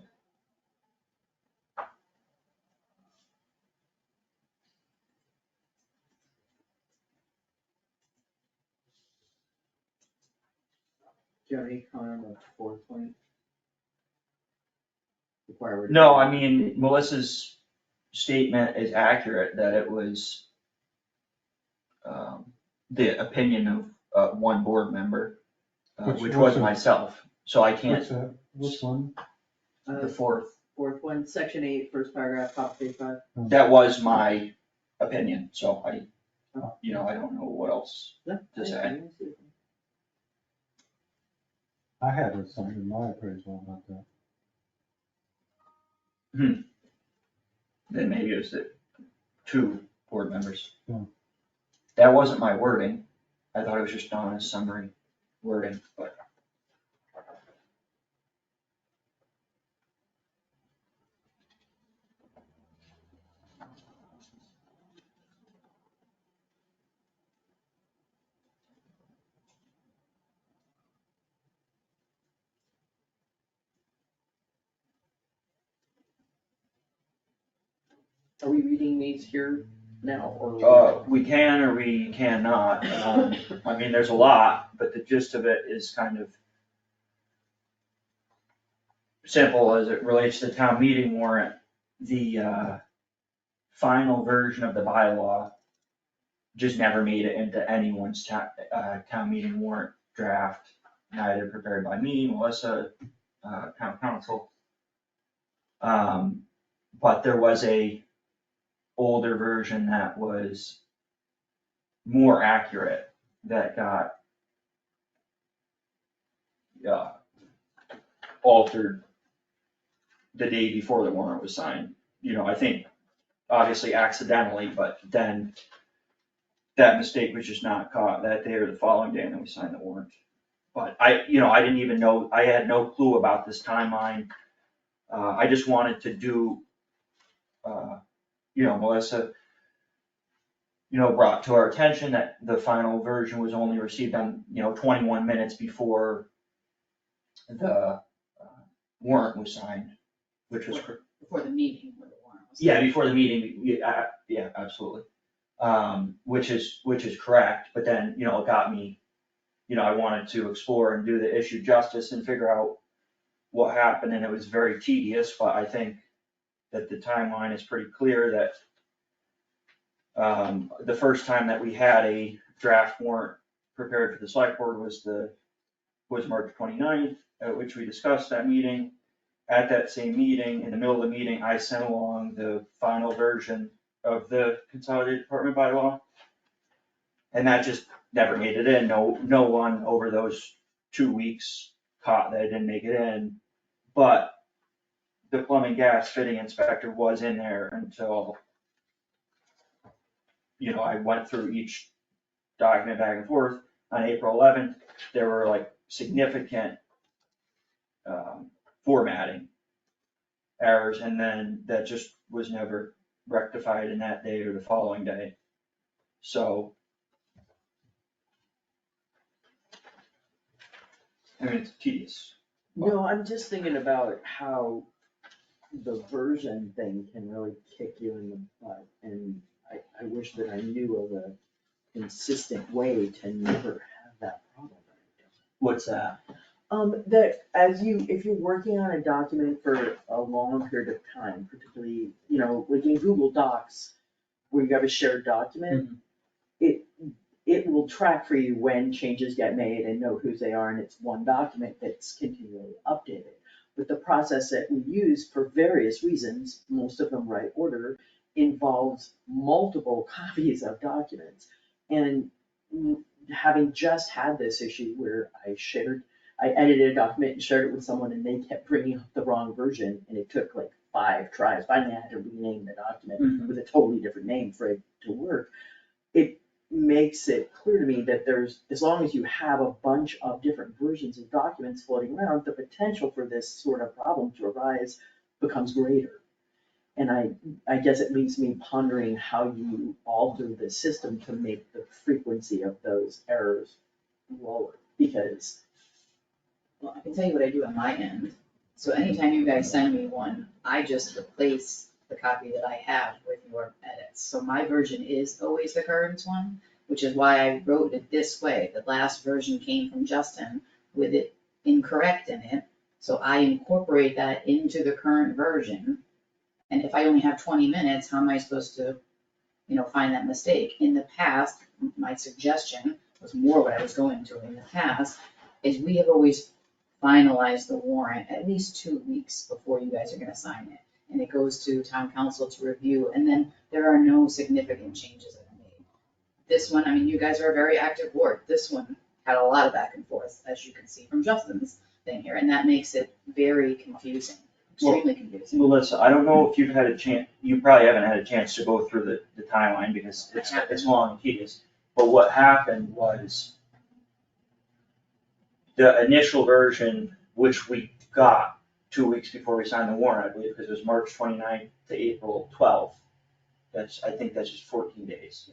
Do you have any comment on the 4th point? No, I mean, Melissa's statement is accurate, that it was the opinion of one board member, which was myself, so I can't. Which one? The 4th. Fourth one, section 8, first paragraph, top page 5. That was my opinion, so I don't know what else to say. I had something in my appraisal about that. Then maybe it was the 2 board members. Yeah. That wasn't my wording, I thought it was just on a summary wording, but. Are we reading these here now, or? We can or we cannot. I mean, there's a lot, but the gist of it is kind of simple as it relates to the town meeting warrant. The final version of the bylaw just never made it into anyone's town meeting warrant draft, neither prepared by me, Melissa, town council. But there was a older version that was more accurate that got altered the day before the warrant was signed. You know, I think obviously accidentally, but then that mistake was just not caught that day or the following day and then we signed the warrant. But I didn't even know, I had no clue about this timeline. I just wanted to do, Melissa, brought to our attention that the final version was only received on, 21 minutes before the warrant was signed, which was. Before the meeting where the warrant was. Yeah, before the meeting, yeah, absolutely. Which is correct, but then, it got me, I wanted to explore and do the issue justice and figure out what happened, and it was very tedious, but I think that the timeline is pretty clear that the first time that we had a draft warrant prepared for the select board was March 29th, at which we discussed that meeting. At that same meeting, in the middle of the meeting, I sent along the final version of the consolidated department bylaw. And that just never made it in. No one over those 2 weeks caught that it didn't make it in. But the plumbing gas fitting inspector was in there until, I went through each document back and forth. On April 11th, there were like significant formatting errors, and then that just was never rectified in that day or the following day. So, I mean, it's tedious. No, I'm just thinking about how the version thing can really kick you in the butt, and I wish that I knew of a consistent way to never have that problem. What's that? That if you're working on a document for a long period of time, particularly, like in Google Docs, where you have a shared document, it will track for you when changes get made and know whose they are, and it's one document that's continually updated. But the process that we use for various reasons, most of them right order, involves multiple copies of documents. And having just had this issue where I edited a document and shared it with someone and they kept bringing up the wrong version, and it took like 5 tries. Finally, I had to rename the document with a totally different name for it to work. It makes it clear to me that as long as you have a bunch of different versions of documents floating around, the potential for this sort of problem to arise becomes greater. And I guess it leaves me pondering how you alter the system to make the frequency of those errors lower, because. Well, I can tell you what I do on my end. So anytime you guys send me one, I just replace the copy that I have with your edits. So my version is always the current one, which is why I wrote it this way. The last version came from Justin with it incorrect in it. So I incorporate that into the current version. And if I only have 20 minutes, how am I supposed to, find that mistake? In the past, my suggestion was more what I was going to in the past, is we have always finalized the warrant at least 2 weeks before you guys are gonna sign it. And it goes to town council to review, and then there are no significant changes that are made. This one, I mean, you guys are a very active board. This one had a lot of back and forth, as you can see from Justin's thing here, and that makes it very confusing, extremely confusing. Melissa, I don't know if you've had a chance, you probably haven't had a chance to go through the timeline because it's long and tedious. But what happened was the initial version, which we got 2 weeks before we signed the warrant, I believe, because it was March 29th to April 12th. I think that's just 14 days.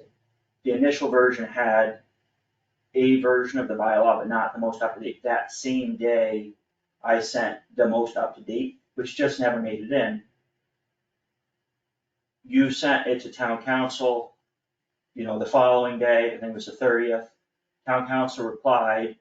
The initial version had a version of the bylaw, but not the most up to date. That same day, I sent the most up to date, which just never made it in. you sent it to town council, the following day, I think it was the 30th. Town council replied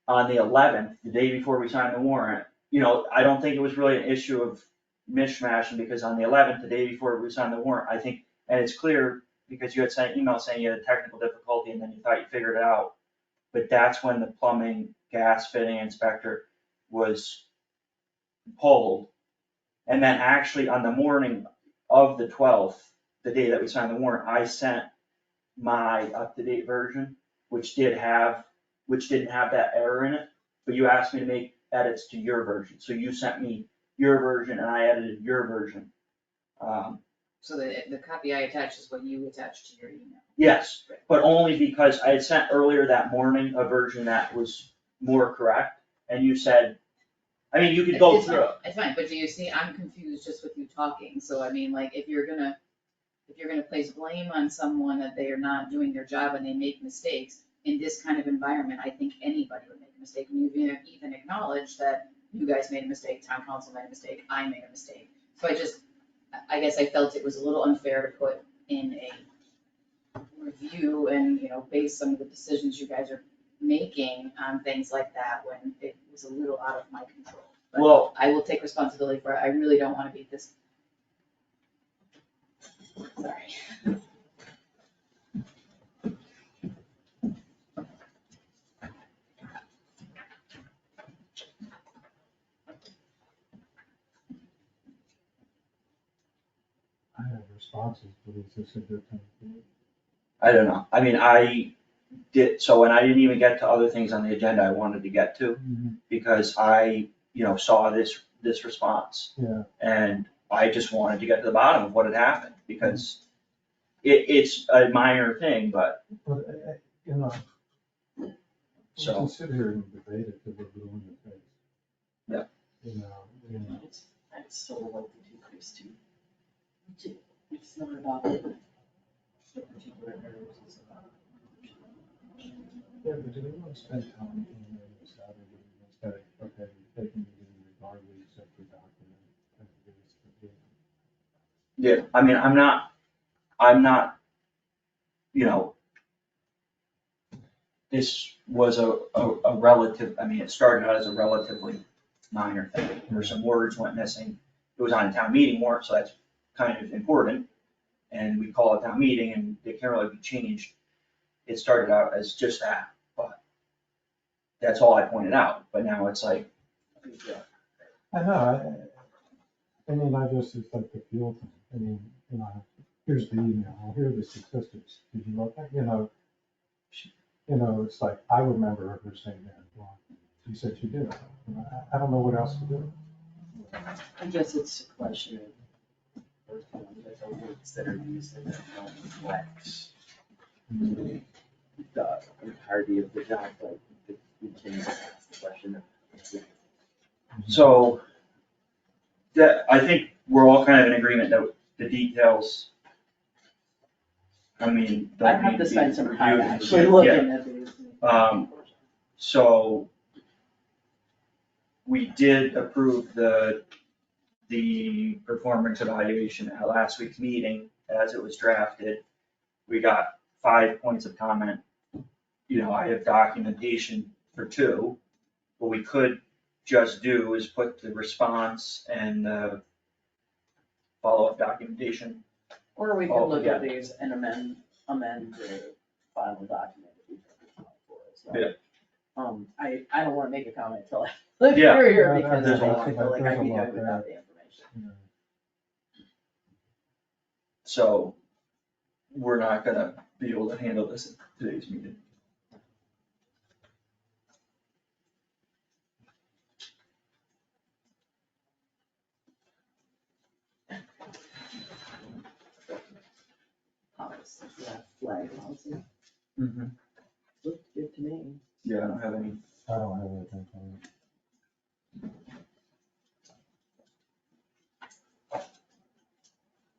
on the 11th, the day before we signed the warrant. I don't think it was really an issue of mishmashing, because on the 11th, the day before we signed the warrant, I think, and it's clear because you had sent an email saying you had a technical difficulty and then you thought you figured it out. But that's when the plumbing gas fitting inspector was pulled. And then actually on the morning of the 12th, the day that we signed the warrant, I sent my up-to-date version, which didn't have that error in it, but you asked me to make edits to your version. So you sent me your version and I edited your version. So the copy I attached is what you attached to your email. Yes, but only because I had sent earlier that morning a version that was more correct, and you said, I mean, you could go It's through it. It's fine, but do you see, I'm confused just with you talking, so I mean, like, if you're gonna place blame on someone that they are not doing their job and they make mistakes, in this kind of environment, I think anybody would make a mistake, and you've even acknowledged that you guys made a mistake, town council made a mistake, I made a mistake. So I guess I felt it was a little unfair to put in a review and, base some of the decisions you guys are making on things like that when it was a little out of my control. But Well, I will take responsibility for it. I really don't wanna be this. Sorry. I have responses, but is this a good time to do it? I don't know. I mean, I did, so when I didn't even get to other things on the agenda I wanted to get to, because I, saw this response. Yeah. And I just wanted to get to the bottom of what had happened, because it's a minor thing, but, But, we so, can sit here and debate it till we're blue in the face. Yeah. I'd still like to decrease too. It's not about the particular areas, it's about. Yeah, but do we want to spend time in the Saturday instead of, okay, taking it in regardless of the document? yeah, I mean, I'm not, this was a relative, I mean, it started out as a relatively minor thing, where some words went missing. It was on a town meeting warrant, so that's kind of important, and we call it town meeting, and they can't really be changed. It started out as just that, but that's all I pointed out, but now it's like, I know, I just, it's like the field thing. I mean, here's the email, well, here are the statistics. Did you look at, it's like, I remember her saying that, well, she said she did. I don't know what else to do. I guess it's a question of, the words that are used in that don't reflect the entirety of the job, but we can ask the question of. so, I think we're all kind of in agreement that the details, I mean, I don't have need to to be spend some time reviewed. actually Yeah. looking at these. So we did approve the performance evaluation at last week's meeting as it was drafted. We got 5 points of comment. I have documentation for 2. What we could just do is put the response and the follow-up documentation. Or we can Oh, look yeah. at these and amend the final document that we put for as well. Yeah. I don't wanna make a comment until I look Yeah. through here, Yeah, because there's a I lot- feel like I'd be there's a doing lot without there. the information. So we're not gonna be able to handle this at today's meeting. Policy, yeah, flag policy, Mm-hmm. looked good to me. Yeah, I don't have any. I don't have anything on it.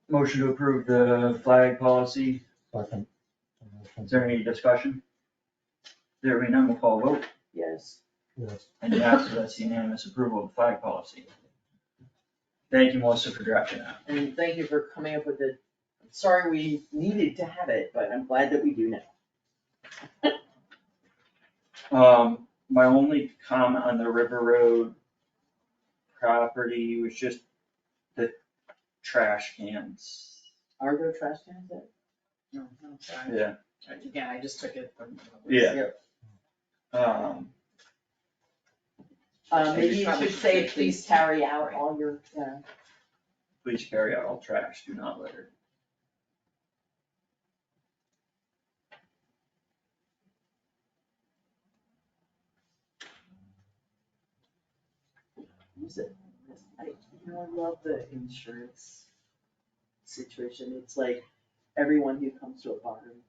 Motion to approve the flag policy. Second. Is there any discussion? There being none, we'll call a vote. Yes. Yes. And yes, that's unanimous approval of the flag policy. Thank you, Melissa, for drafting that. And thank you for coming up with it. I'm sorry we needed to have it, but I'm glad that we do now. My only comment on the River Road property was just the trash cans. Are there trash cans there? No, I'm sorry. Yeah. Again, I just took it from. Yeah. Maybe you should say, please carry out all your, Please carry out all trash, do not litter. use it. I love the insurance situation. It's like everyone who comes to a barn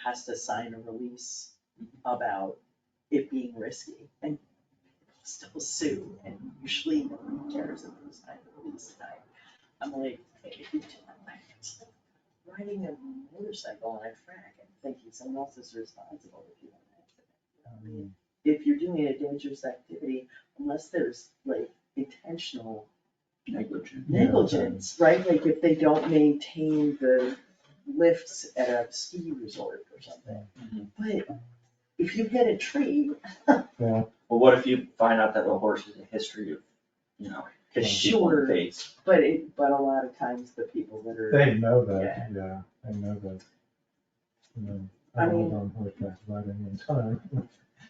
has to sign a release about it being risky, and people still sue, and usually no one cares if they sign a release. I'm like, it's like riding a motorcycle on a track and thinking someone else is responsible if you have an accident. You know what I mean? If you're doing a dangerous activity, unless there's like intentional negligence, right? Like if they don't maintain the lifts at a ski resort or something. But if you hit a tree. Yeah. Well, what if you find out that the horse has a history of, hitting people in the face? But a lot of times the people that are. They know that, yeah, they know that. I I mean- was on horseback riding one time.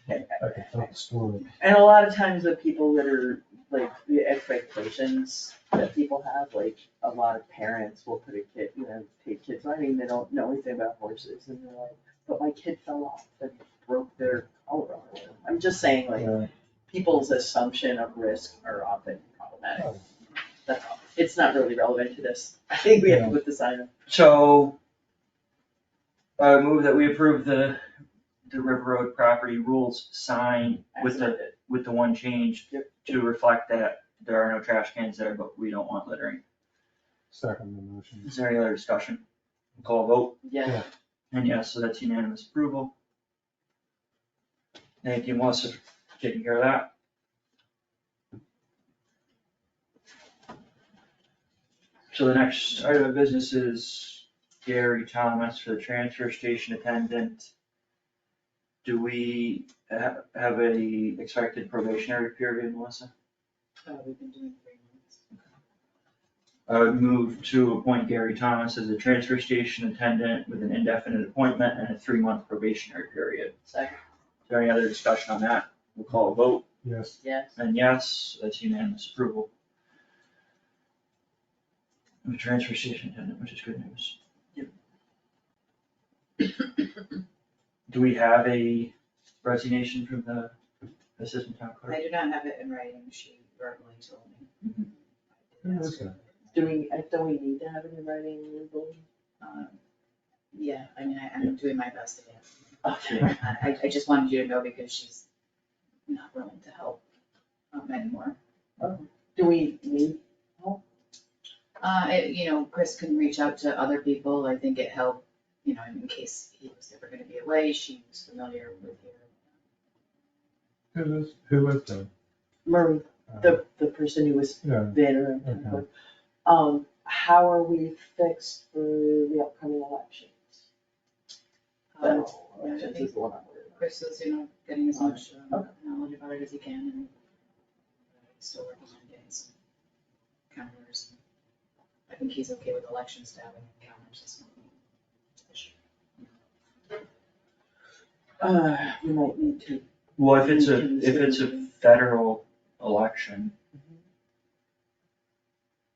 I could tell the story. And a lot of times the people that are, like, the expectations that people have, like, a lot of parents will put a kid, take kids riding, they don't know anything about horses, and they're like, but my kid fell off and broke their collarbone. I'm just saying, like, Yeah. people's assumption of risk are often problematic. That's all. It's not really relevant to this. I think we have to put the sign up. So, I move that we approve the River Road property rules sign with the one change to reflect that there are no trash cans there, but we don't want littering. Second the motion. Is there any other discussion? Call a vote? Yeah. And yes, so that's unanimous approval. Thank you, Melissa, for taking care of that. So the next item of business is Gary Thomas for the transfer station attendant. Do we have a expected probationary period, Melissa? We've been doing 3 months. I would move to appoint Gary Thomas as a transfer station attendant with an indefinite appointment and a 3-month probationary period. Second. Is there any other discussion on that? We'll call a vote. Yes. Yes. And yes, that's unanimous approval. The transfer station attendant, which is good news. Do we have a resignation from the assistant town clerk? I do not have it in writing, she verbally told me. Who is that? Don't we need to have it in writing legally? Yeah, I mean, I'm doing my best to get it. Okay. I just wanted you to know because she's not willing to help anymore. Do we need help? Chris can reach out to other people, I think it helped, in case he was ever gonna be away, she was familiar with your. Who is that? Marie, the person who was Yeah. there. Okay. How are we fixed for the upcoming elections? Federal I elections think is the one I'm worried about. Chris is, getting as much knowledge about it as he can, and he's still working on getting some counters. I think he's okay with elections to having counters as well. We might need to. Well, if it's a federal election,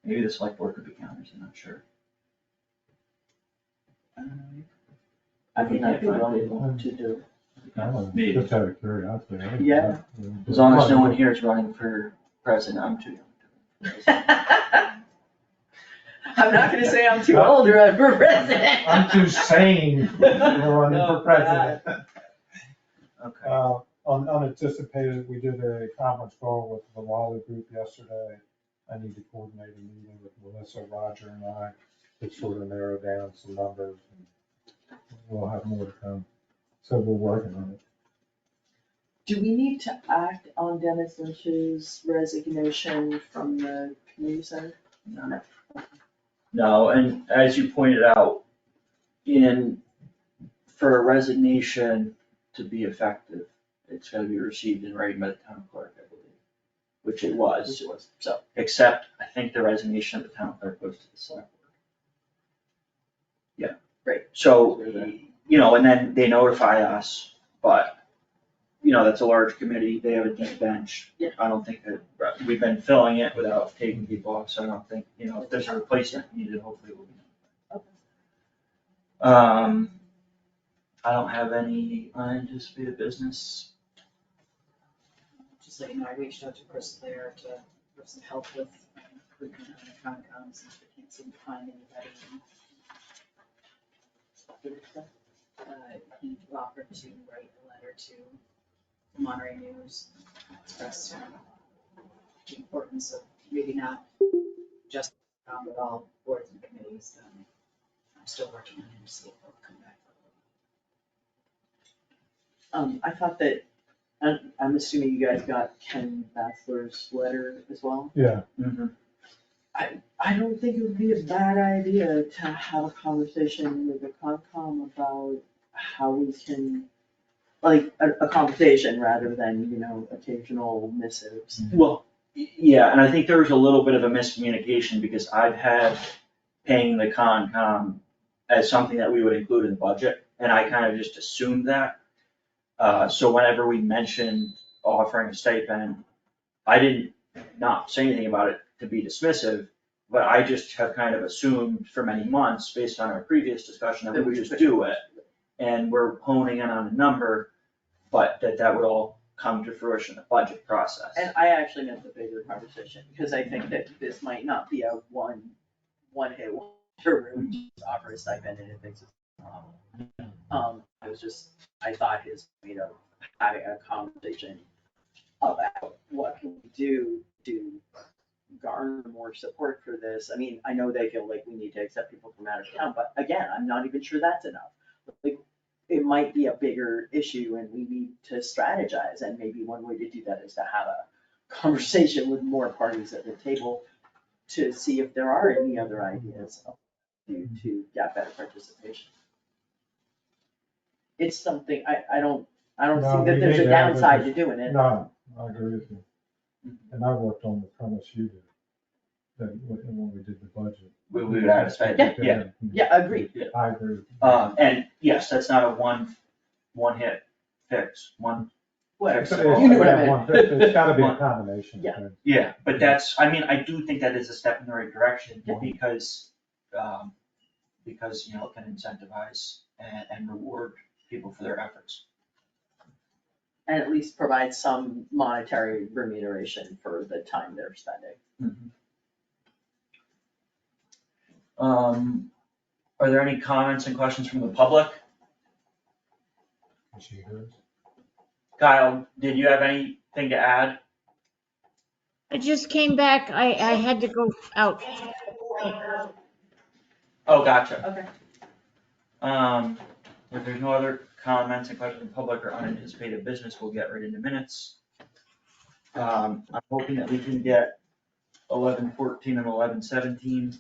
maybe the select board could be counters, I'm not sure. I think I'd be willing to do. Maybe. Just out of curiosity. I don't know. Yeah. As long as no one here is running for president, I'm too young. I'm not gonna say I'm too old to run for president. I'm too sane to run for president. Okay. On Unanticipated, we did a conference call with the Wally group yesterday. I need to coordinate a meeting with Melissa, Roger, and I to sort of narrow down some numbers. We'll have more to come. So we're working on it. Do we need to act on Dennis Lynch's resignation from the community center? No, and as you pointed out, for a resignation to be effective, it's gotta be received in writing by the town clerk, I believe, which it was. So, Except, I think the resignation of the town clerk goes to the select board. Yeah. Right. So, and then they notify us, but, that's a large committee, they have a deep bench. Yeah. I don't think that, we've been filling it without taking people off, so I don't think, if there's a replacement needed, hopefully it will be. I don't have any unanticipated business. Just let you know, I reached out to Chris there for some help with recruitment on the Concom since we can't seem to find anybody. He offered to write a letter to Monterey News, express the importance of maybe not just but all boards and committees. I'm still working on him to see if he'll come back. I thought that, I'm assuming you guys got Ken Bassler's letter as well? Yeah. I don't think it would be a bad idea to have a conversation with the Concom about how we can, like, a conversation rather than, occasional missives. Well, yeah, and I think there was a little bit of a miscommunication because I've had paying the Concom as something that we would include in the budget, and I kind of just assumed that. So whenever we mentioned offering a stipend, I didn't not say anything about it to be dismissive, but I just have kind of assumed for many months, based on our previous discussion, that we would just do it. And we're honing in on a number, but that would all come to fruition in the budget process. And I actually meant the bigger conversation, because I think that this might not be a one hit wonder where we just offer a stipend and it fixes the problem. I thought his point of having a conversation about what can we do to garner more support for this. I mean, I know they feel like we need to accept people from out of town, but again, I'm not even sure that's enough. Like, it might be a bigger issue and we need to strategize, and maybe one way to do that is to have a conversation with more parties at the table to see if there are any other ideas to get better participation. It's something, I don't No, think that we there's need a to have downside this- to doing it. No, I agree with you. And I worked on the premise you did, that when we did the budget. We would have to spend, yeah, Agreed. I agree. And yes, that's not a one hit fix, one. It's fix. You know what I meant. It's gotta be a combination. Yeah. thing. Yeah, but I do think that is a step in the right direction, Yeah. because it can incentivize and reward people for their efforts. And at least provide some monetary remuneration for the time they're spending. Are there any comments and questions from the public? Is she hers? Kyle, did you have anything to add? I just came back. I had to go out. Oh, gotcha. Okay. If there's no other comments and questions from the public or unanticipated business, we'll get right into minutes. I'm hoping that we can get 11:14 and 11:17.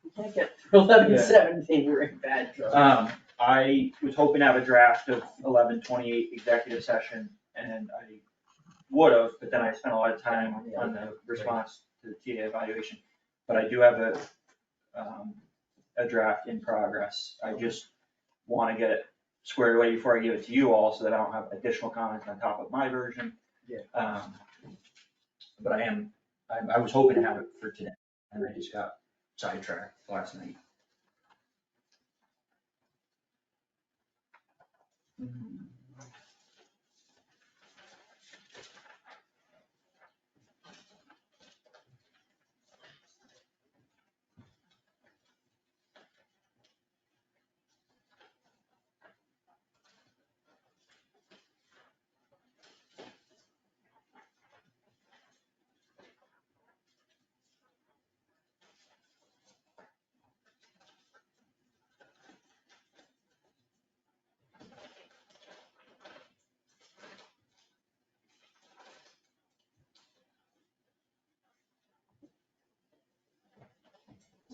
We can't get through 11:17, we're in bad trouble. I was hoping to have a draft of 11:28 executive session, and I would have, but then I spent a lot of time on the response to the TA evaluation. But I do have a draft in progress. I just wanna get it squared away before I give it to you all, so that I don't have additional comments on top of my version. Yeah. But I was hoping to have it for today, and I just got sidetracked last night.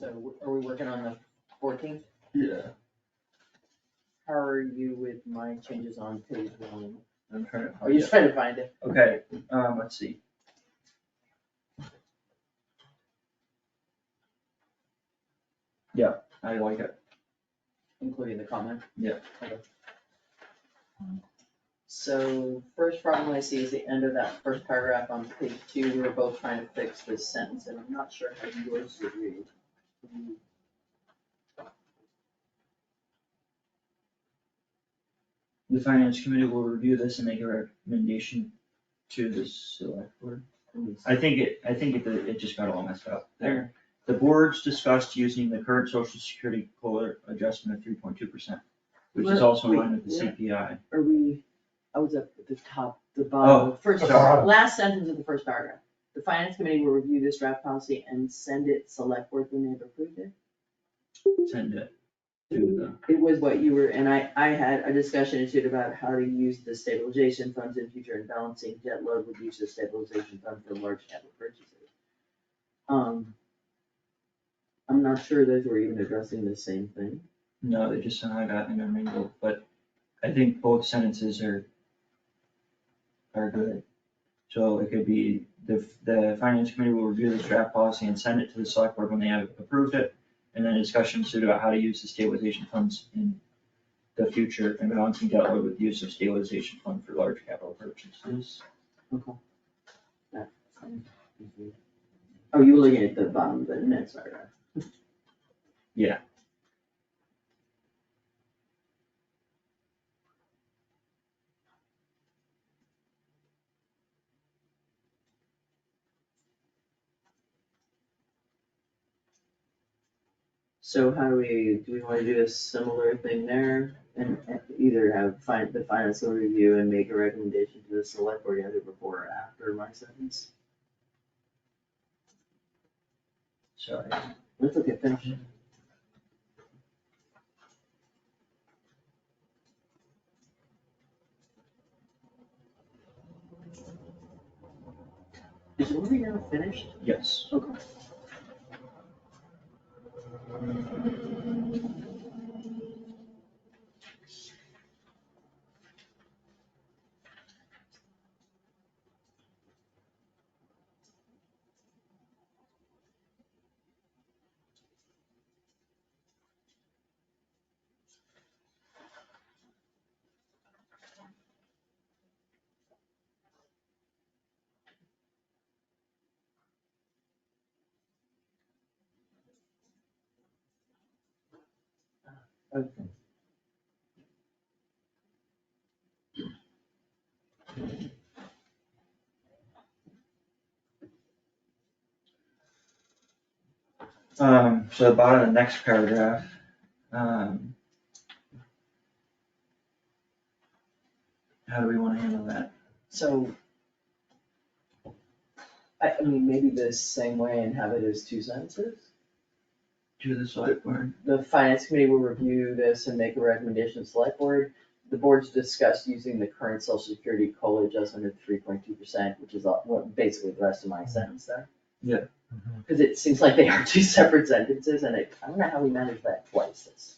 So are we working on the 14th? Yeah. How are you with my changes on page 1? I'm trying to. Are you trying to find it? Okay, let's see. Yeah, I like it. Including the comment? Yeah. Okay. So first problem I see is the end of that first paragraph on page 2. We were both trying to fix this sentence and I'm not sure how yours would read. The finance committee will review this and make a recommendation to the select board. I think it just got all messed up there. The boards discussed using the current social security COLA adjustment of 3.2%, which is also in line with the CPI. Are we, I was up at the top, the bottom, first, sorry. last sentence of the first paragraph. The finance committee will review this draft policy and send it select board when they've approved it. Send it to It was what you were, and I had a discussion institute about how to use the stabilization funds in future and balancing debt load with use of stabilization fund for large capital purchases. I'm not sure those were even addressing the same thing. No, they just somehow got intermingled, but I think both sentences are good. So it could be, the finance committee will review this draft policy and send it to the select board when they have approved it. And then a discussion ensued about how to use the stabilization funds in the future and balancing debt load with use of stabilization fund for large capital purchases. Okay. Oh, you were looking at the bottom of the next paragraph. Yeah. So how do we wanna do a similar thing there? And either have the finance will review and make a recommendation to the select board either before or after my sentence? Sorry. Let's look at finish. Is Lori now finished? Yes. Okay. Okay. So the bottom of the next paragraph, how do we wanna handle that? So, I mean, maybe the same way and have it as two sentences? To the select board. The finance committee will review this and make a recommendation to the select board. The board's discussed using the current social security COLA adjustment of 3.2%, which is basically the rest of my sentence there. Yeah. Cause it seems like they are two separate sentences and I don't know how we manage that twice.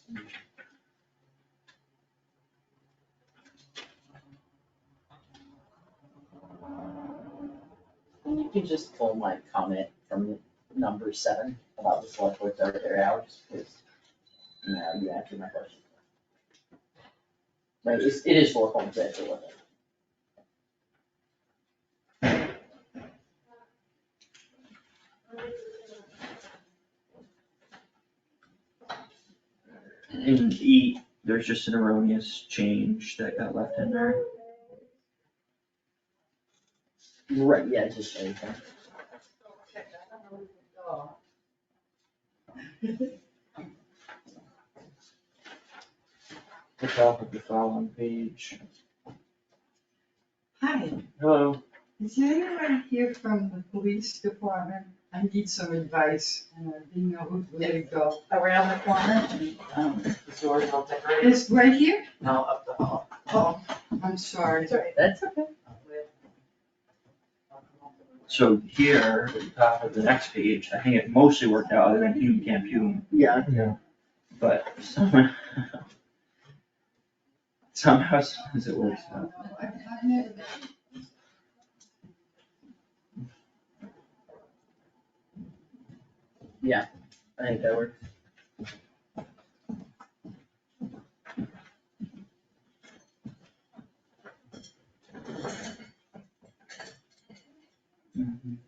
And you can just pull my comment from number 7 about the select board secretary hours, because, you know, you answered my question. Like, it is 4.6 or whatever. In E, there's just an erroneous change that got left in there. Right, yeah, just anything. The top of the following page. Hi, Hello. is there anyone here from the police department? I need some advice and I didn't know who to go. Around the corner, the store's all decorated. It's right here? No, up the hall. Oh, I'm sorry. That's okay. So here, at the top of the next page, I think it mostly worked out other than Hume Camp Hume, Yeah, Yeah, but somehow it works out. Yeah, I think that works. Mhm.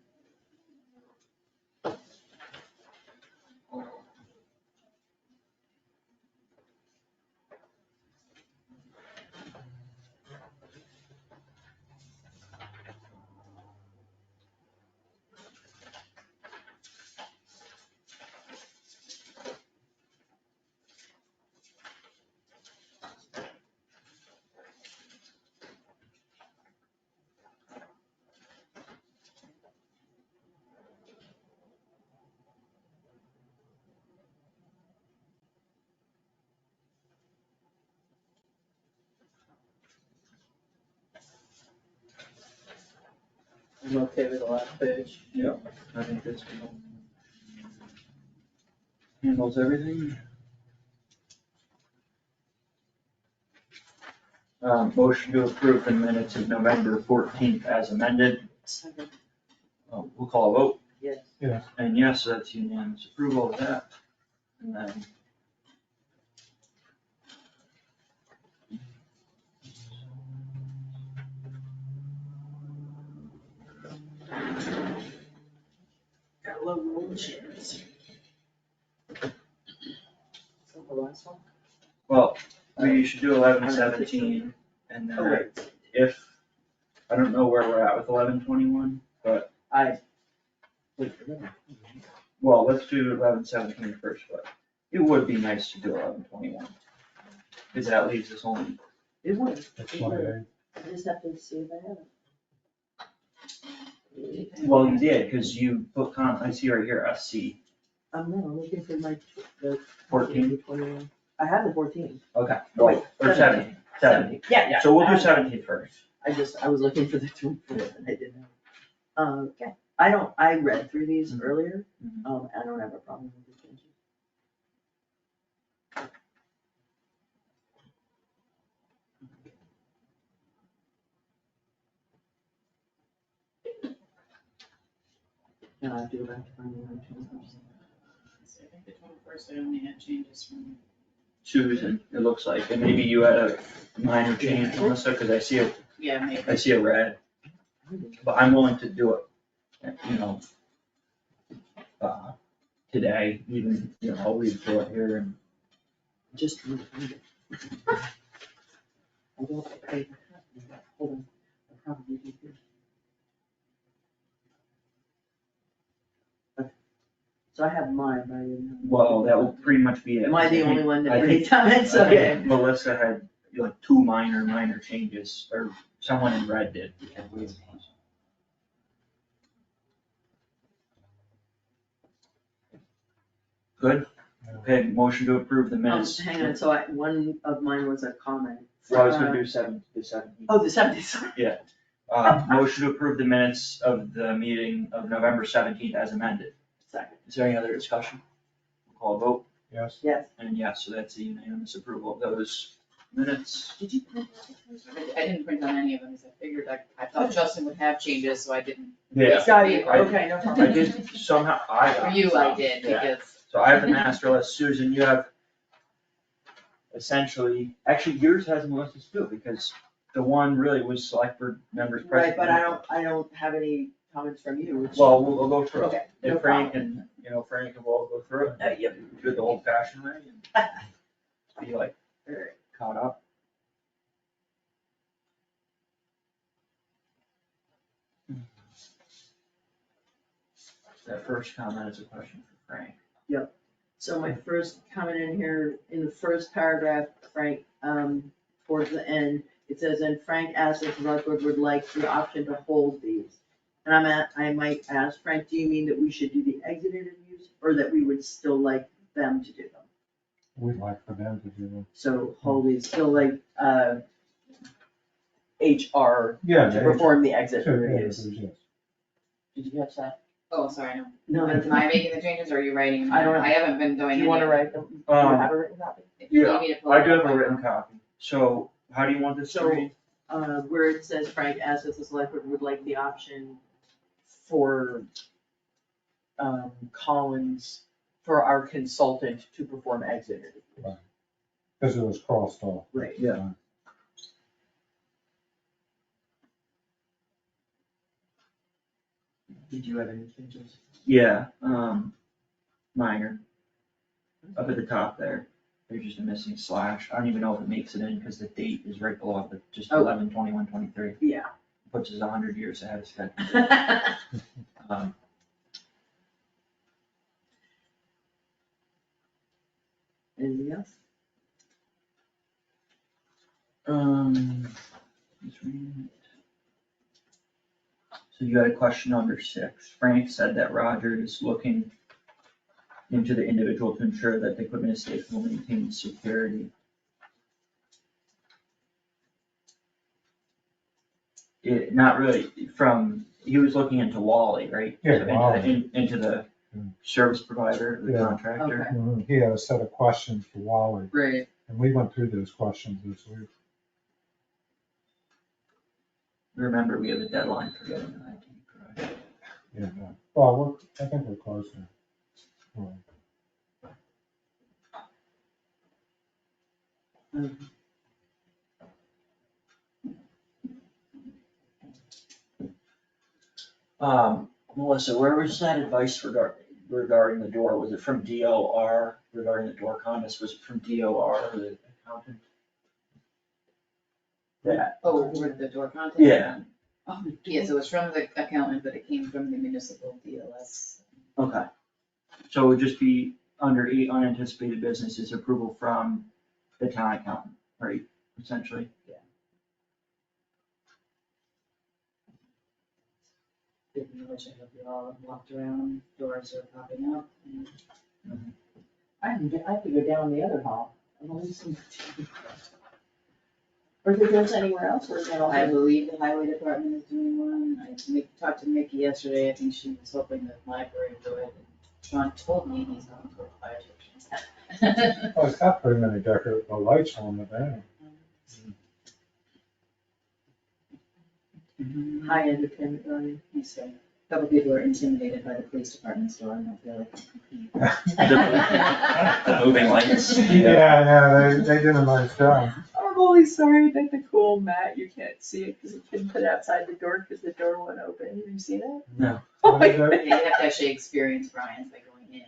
I'm okay with the last page. Yep, I think this handles everything. Motion to approve the minutes of November 14th as amended. second, We'll call a vote, yes. yeah. and yes, that's unanimous approval of that. And then Got a low roll chairs. Is that the last one? well, we should do 11:17, and Oh, then wait, if, I don't know where we're at with 11:21, but, wait, well, let's do 11:17 first, but it would be nice to do 11:21. Because that leaves us only, it would, That's it my would. age. I just have to see if I have it. well, you did, because you put I see right here, SC I'm not, I'm looking for the 14. 21. I have the 14. Okay, Oh, wait, or 17, 17. Yeah. So we'll I do have it. 17 first. I was looking for the 24th and I didn't have it. Okay, I read through these Mhm. earlier, Mhm. I don't have a problem with the changes. And I have to go back to finding my changes. I think the 21st, I only had changes from. Susan, it looks like, and maybe you had a minor change, Melissa, because Yeah, maybe. I see a red, but I'm willing to do it, today, even, I'll read through it here and. Just need to find it. I don't, hold on, I probably do here. Okay. So I have mine, but I didn't have. Well, that will pretty much be it. Am I the only one that I made think- comments? I think Okay. Melissa had like two minor changes, or someone in red did. Good, okay, motion to approve the minutes. Hang on, so one of mine was a comment. Well, I was gonna do the 17th. Oh, the 70th, sorry. Motion to approve the minutes of the meeting of November 17th as amended. Second. Is there any other discussion? Call a vote, Yes. Yes. and yes, so that's a unanimous approval of those minutes. Did you print out? I didn't print on any of them, because I figured I thought Justin would have changes, so I didn't. Yeah, Got you, I- okay, no I problem. did somehow, I got. For you, I some, did, yeah. because. So I have the master list, Susan, you have essentially, actually yours has Melissa's too, because the one really was select board members present. Right, but I don't have any comments from you, which. Well, we'll go through it. Okay, no If Frank and, Frank and we'll go through it. Yep. Do it the old fashioned way and be like caught up. That first comment is a question for Frank. So my first comment in here, in the first paragraph, Frank, towards the end, it says, and Frank asked if the select board would like the option to hold these. And I might ask, Frank, do you mean that we should do the exit interviews, or that we would still like them to do them? We'd like for them to do So hold these, still like, HR it. Yeah. to perform the exit Sure, yeah, interviews. yes. Did you catch that? Oh, sorry, no. No, Am I making the changes or are you writing them? I don't know. I haven't been doing Do any. you wanna of write them? Do you have a written copy? If you Yeah, need me to pull I it do up, have a I written will. copy. So how do you want this to So- read? Where it says Frank, as as the select board would like the option for, Collins, for our consultant to perform exit interviews. Because it was crossed off. Right. Yeah. Did you have any changes? Yeah, minor. Up at the top there, there's just a missing slash. I don't even know if it makes it in because the date is right below it, just Oh. 11/21/23. Yeah. Puts us 100 years ahead of schedule. Um, Anything else? just reading it. So you had a question under 6. Frank said that Roger is looking into the individual to ensure that the equipment is safe and will maintain security. Not really, he was looking into Wally, right? Yeah, So into Wally. into the service provider, the Yeah. contractor. Okay. Mhm. He had a set of questions for Wally, Right. and we went through those questions this week. Remember, we have a deadline for getting an IT provider. Yeah, well, I think we're close now. Well, Melissa, where was that advice regarding the door? Was it from DOR regarding the door condos? Was it from DOR or the accountant? That, Oh, for the door contact? yeah, Oh, yes, it was from the accountant, but it came from the municipal DLS. okay. So it would just be under 8 unanticipated businesses, approval from the town accountant, right, essentially? Speaking of which, I hope you all have walked around, doors are popping up. I have to go down the other hall. I've only seen two. Are there doors anywhere else, or is that all? I believe the highway department is doing one. Talked to Mickey yesterday. I think she was hoping the library would. And Sean told me he's going to the fire station. Well, it's got pretty many decorative lights on the van. High end entertainment, running. He said, a couple people are intimidated by the police department's door and I feel like The moving lights. Yeah, they did a nice job. I'm always sorry that the cool mat, you can't see it because you couldn't put it outside the door because the door won't open. Have you seen it? No. Oh my What is God. you have to actually experience Brian's by going in.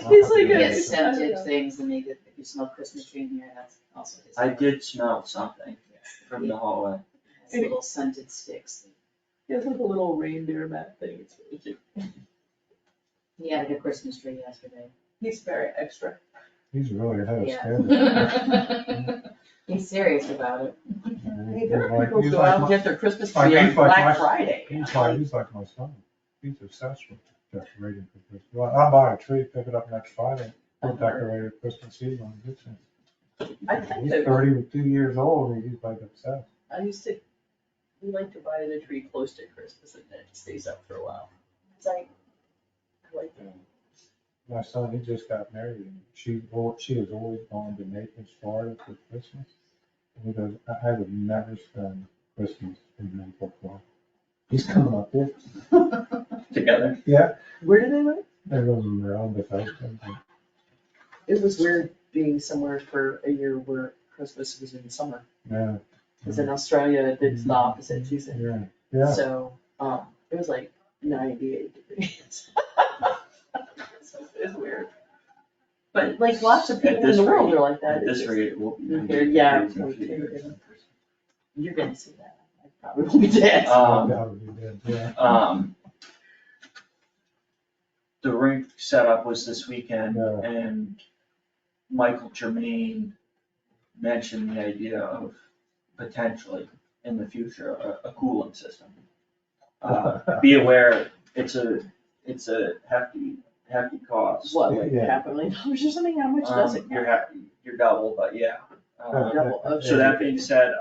He's like He a- has scented things and if you smell Christmas tree in here, that's also his. I did smell something from the hallway. Has little scented sticks. He has like a little reindeer mat thing. It's really cute. He added a Christmas tree yesterday. He's very extra. He's really ahead of Yeah. schedule. He's serious about it. Hey, there are Like- people he's go like out and my- get their Christmas like tree on he's like Black my- Friday. He's like my son. He's obsessed with decorating for Christmas. Well, I'll buy a tree, pick it up next Friday, we'll decorate it Christmas Eve on the kitchen. I think He's that, 32 years old and he's like obsessed. we like to buy the tree close to Christmas and then it stays up for a while. It's like, I like that. My son, he just got married and she has always gone to Naples, Florida for Christmas. And he goes, I would never spend Christmas in Naples, Florida. He's coming up here. Together? Yeah. Where do they live? They live in around the house. It was weird being somewhere for a year where Christmas was in summer. Yeah. Because in Australia, it's the opposite season. Yeah, yeah. So, it was like 98 degrees. So it was weird. But like lots of people in the world are like that. At this It's rate, it will be. just- Yeah. You're gonna see that. I probably will be dead. That would be good, yeah. The rink setup was this weekend Yeah. and Michael Germain mentioned the idea of potentially in the future, a cooling system. Be aware, it's a hefty cost. What, like Yeah. $500 million or something? How much does it cost? You're double, but yeah. Double, okay. So that being said,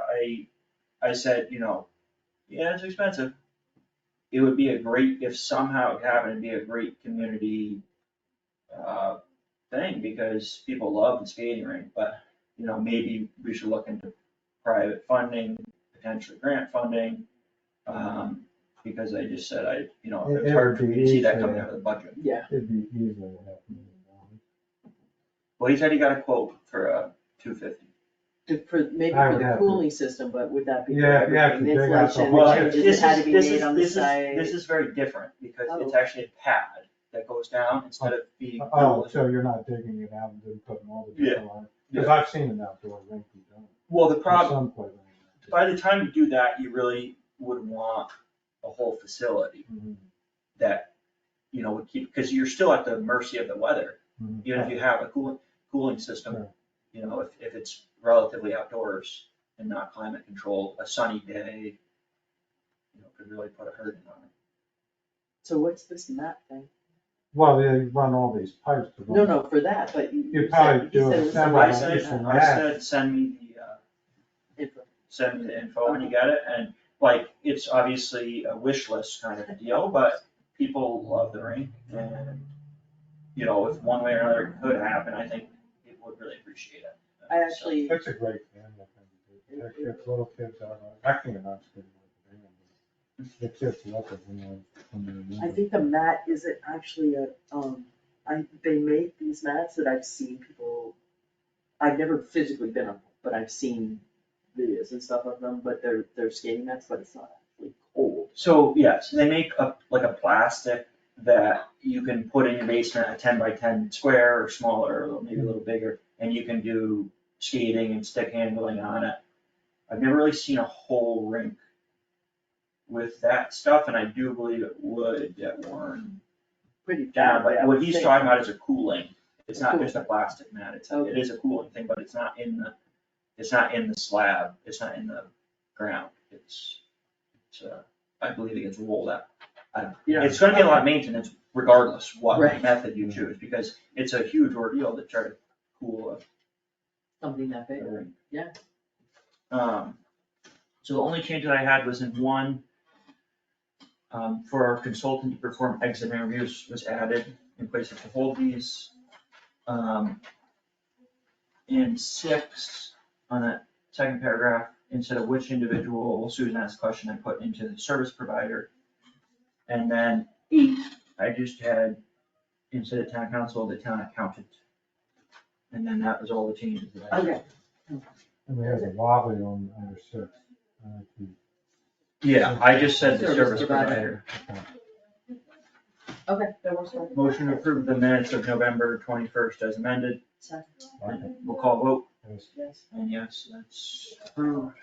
I said, yeah, it's expensive. it would be a great, if somehow it happened, it'd be a great community thing, because people love the skating rink, but, you know, maybe we should look into private funding, potentially grant funding, because I just said it's hard for me to see that coming out of the budget. Yeah. It'd be easily $500,000. Well, he said he got a quote for $250. Maybe I for would the have to- cooling system, but would that be for Yeah, yeah, everything? 'cause they got the Insulation, whole- the changes that had to be made on the site? This is very different, because it's Oh. actually a pad that goes down instead of being. Oh, so you're not digging it out and then putting all the different lines? Because I've seen an outdoor rink be done. Well, the Or problem, some playground. by the time you do that, you really would want a whole facility Mhm. that, would keep, because you're still at the mercy of the weather. Mhm. Even if you have a cooling system, Sure. if it's relatively outdoors and not climate controlled, a sunny day, could really put a hurting on it. So what's this mat thing? Well, they run all these pipes to run. No, for that, but You probably do said a it was semi- I somebody said, Right. I said, send me the info when you get it, and it's obviously a wish list kind of a deal, but people love the rink, and, if one way or another could happen, I think people would really appreciate it. I actually, It's a great family thing to do. If little kids are, I think it's not good. The kids love it when they're I young. think the mat isn't actually they make these mats that I've seen people, I've never physically been on, but I've seen videos and stuff of them, but they're skating mats, but it's not actually cold. So, yes, they make a plastic that you can put in your basement, a 10 by 10 square or smaller, or maybe a little bigger, and you can do skating and stick handling on it. I've never really seen a whole rink with that stuff, and I do believe it would get worn Pretty down, badly, I but would what he's think. talking about is a cooling. It's not Cooling. just a plastic mat, it Okay. is a cooling thing, but it's not in the slab, it's not in the ground, it's, I believe it gets rolled out. Yeah. It's gonna be a lot of maintenance regardless what Right. method you choose, because it's a huge ordeal to try to cool Something that a big, rink. yeah. So the only change that I had was in one, for our consultant to perform exit interviews was added in place of to hold these. In 6, on that second paragraph, instead of which individual, Susan asked a question, I put into the service provider. And then 8, I just had, instead of town council, the town accountant. And then that was all the changes that I. Okay. And we have a wobbly on under 6. Yeah, I just said the Service service provider. provider. Okay, that works fine. Motion to approve the minutes of November 21st as amended. Second. We'll call vote, Yes. and yes, that's approved.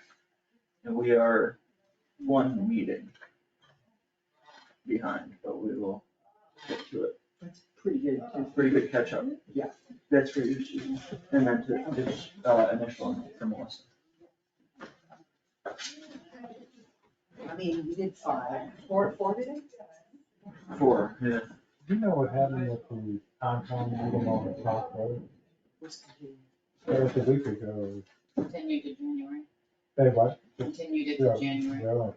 And we are one meeting behind, but we will get to it. That's pretty good. Pretty good catch up. Yeah. That's for you, Susan. And then to this initial from Melissa. I mean, we did 5, 4 today? 4, yeah. Do you know what happened with the Concom meeting on the top road? What's continuing? That was a week ago. Continued to January, They what? continued it Yeah, to January. really?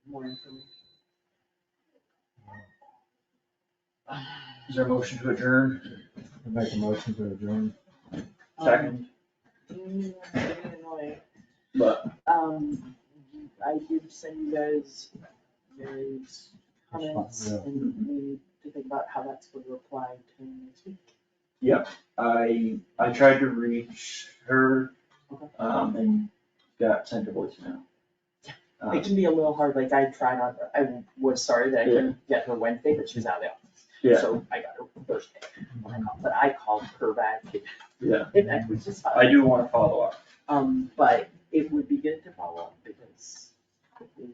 More information. Is there a motion to adjourn? I make a motion to adjourn. Second, Annoying. but I did send you guys Mary's comments, Yeah. and we need to think about how that's going to apply to next week. I tried to reach her, Okay. and got sent a voicemail. It can be a little hard, like I was sorry that I couldn't get her Wednesday, but she was out of the office. Yeah. So I got her Thursday, but I called her back, Yeah, and that was just fine. I do wanna follow up. But it would be good to follow up, because if we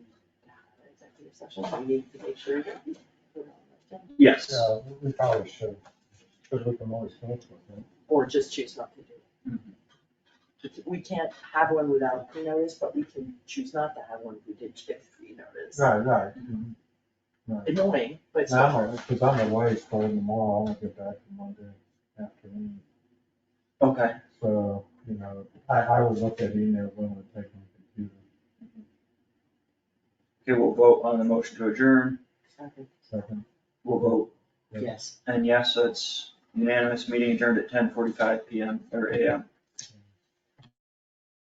have an executive session, we need to make sure that we put it on the agenda. Yes. Yeah, we probably should, because we can always cancel it. Or just choose not to do it. Mm-hmm. We can't have one without pre-notice, but we can choose not to have one if we did get pre-notice. Right. Annoying, but it's Because I'm away starting tomorrow, I won't get back to Monday afternoon. Okay. So, I will look at email when we're taking the computer. Okay, we'll vote on the motion to adjourn. Second. We'll vote, Yes. and yes, that's unanimous. Meeting adjourned at 10:45 PM or AM.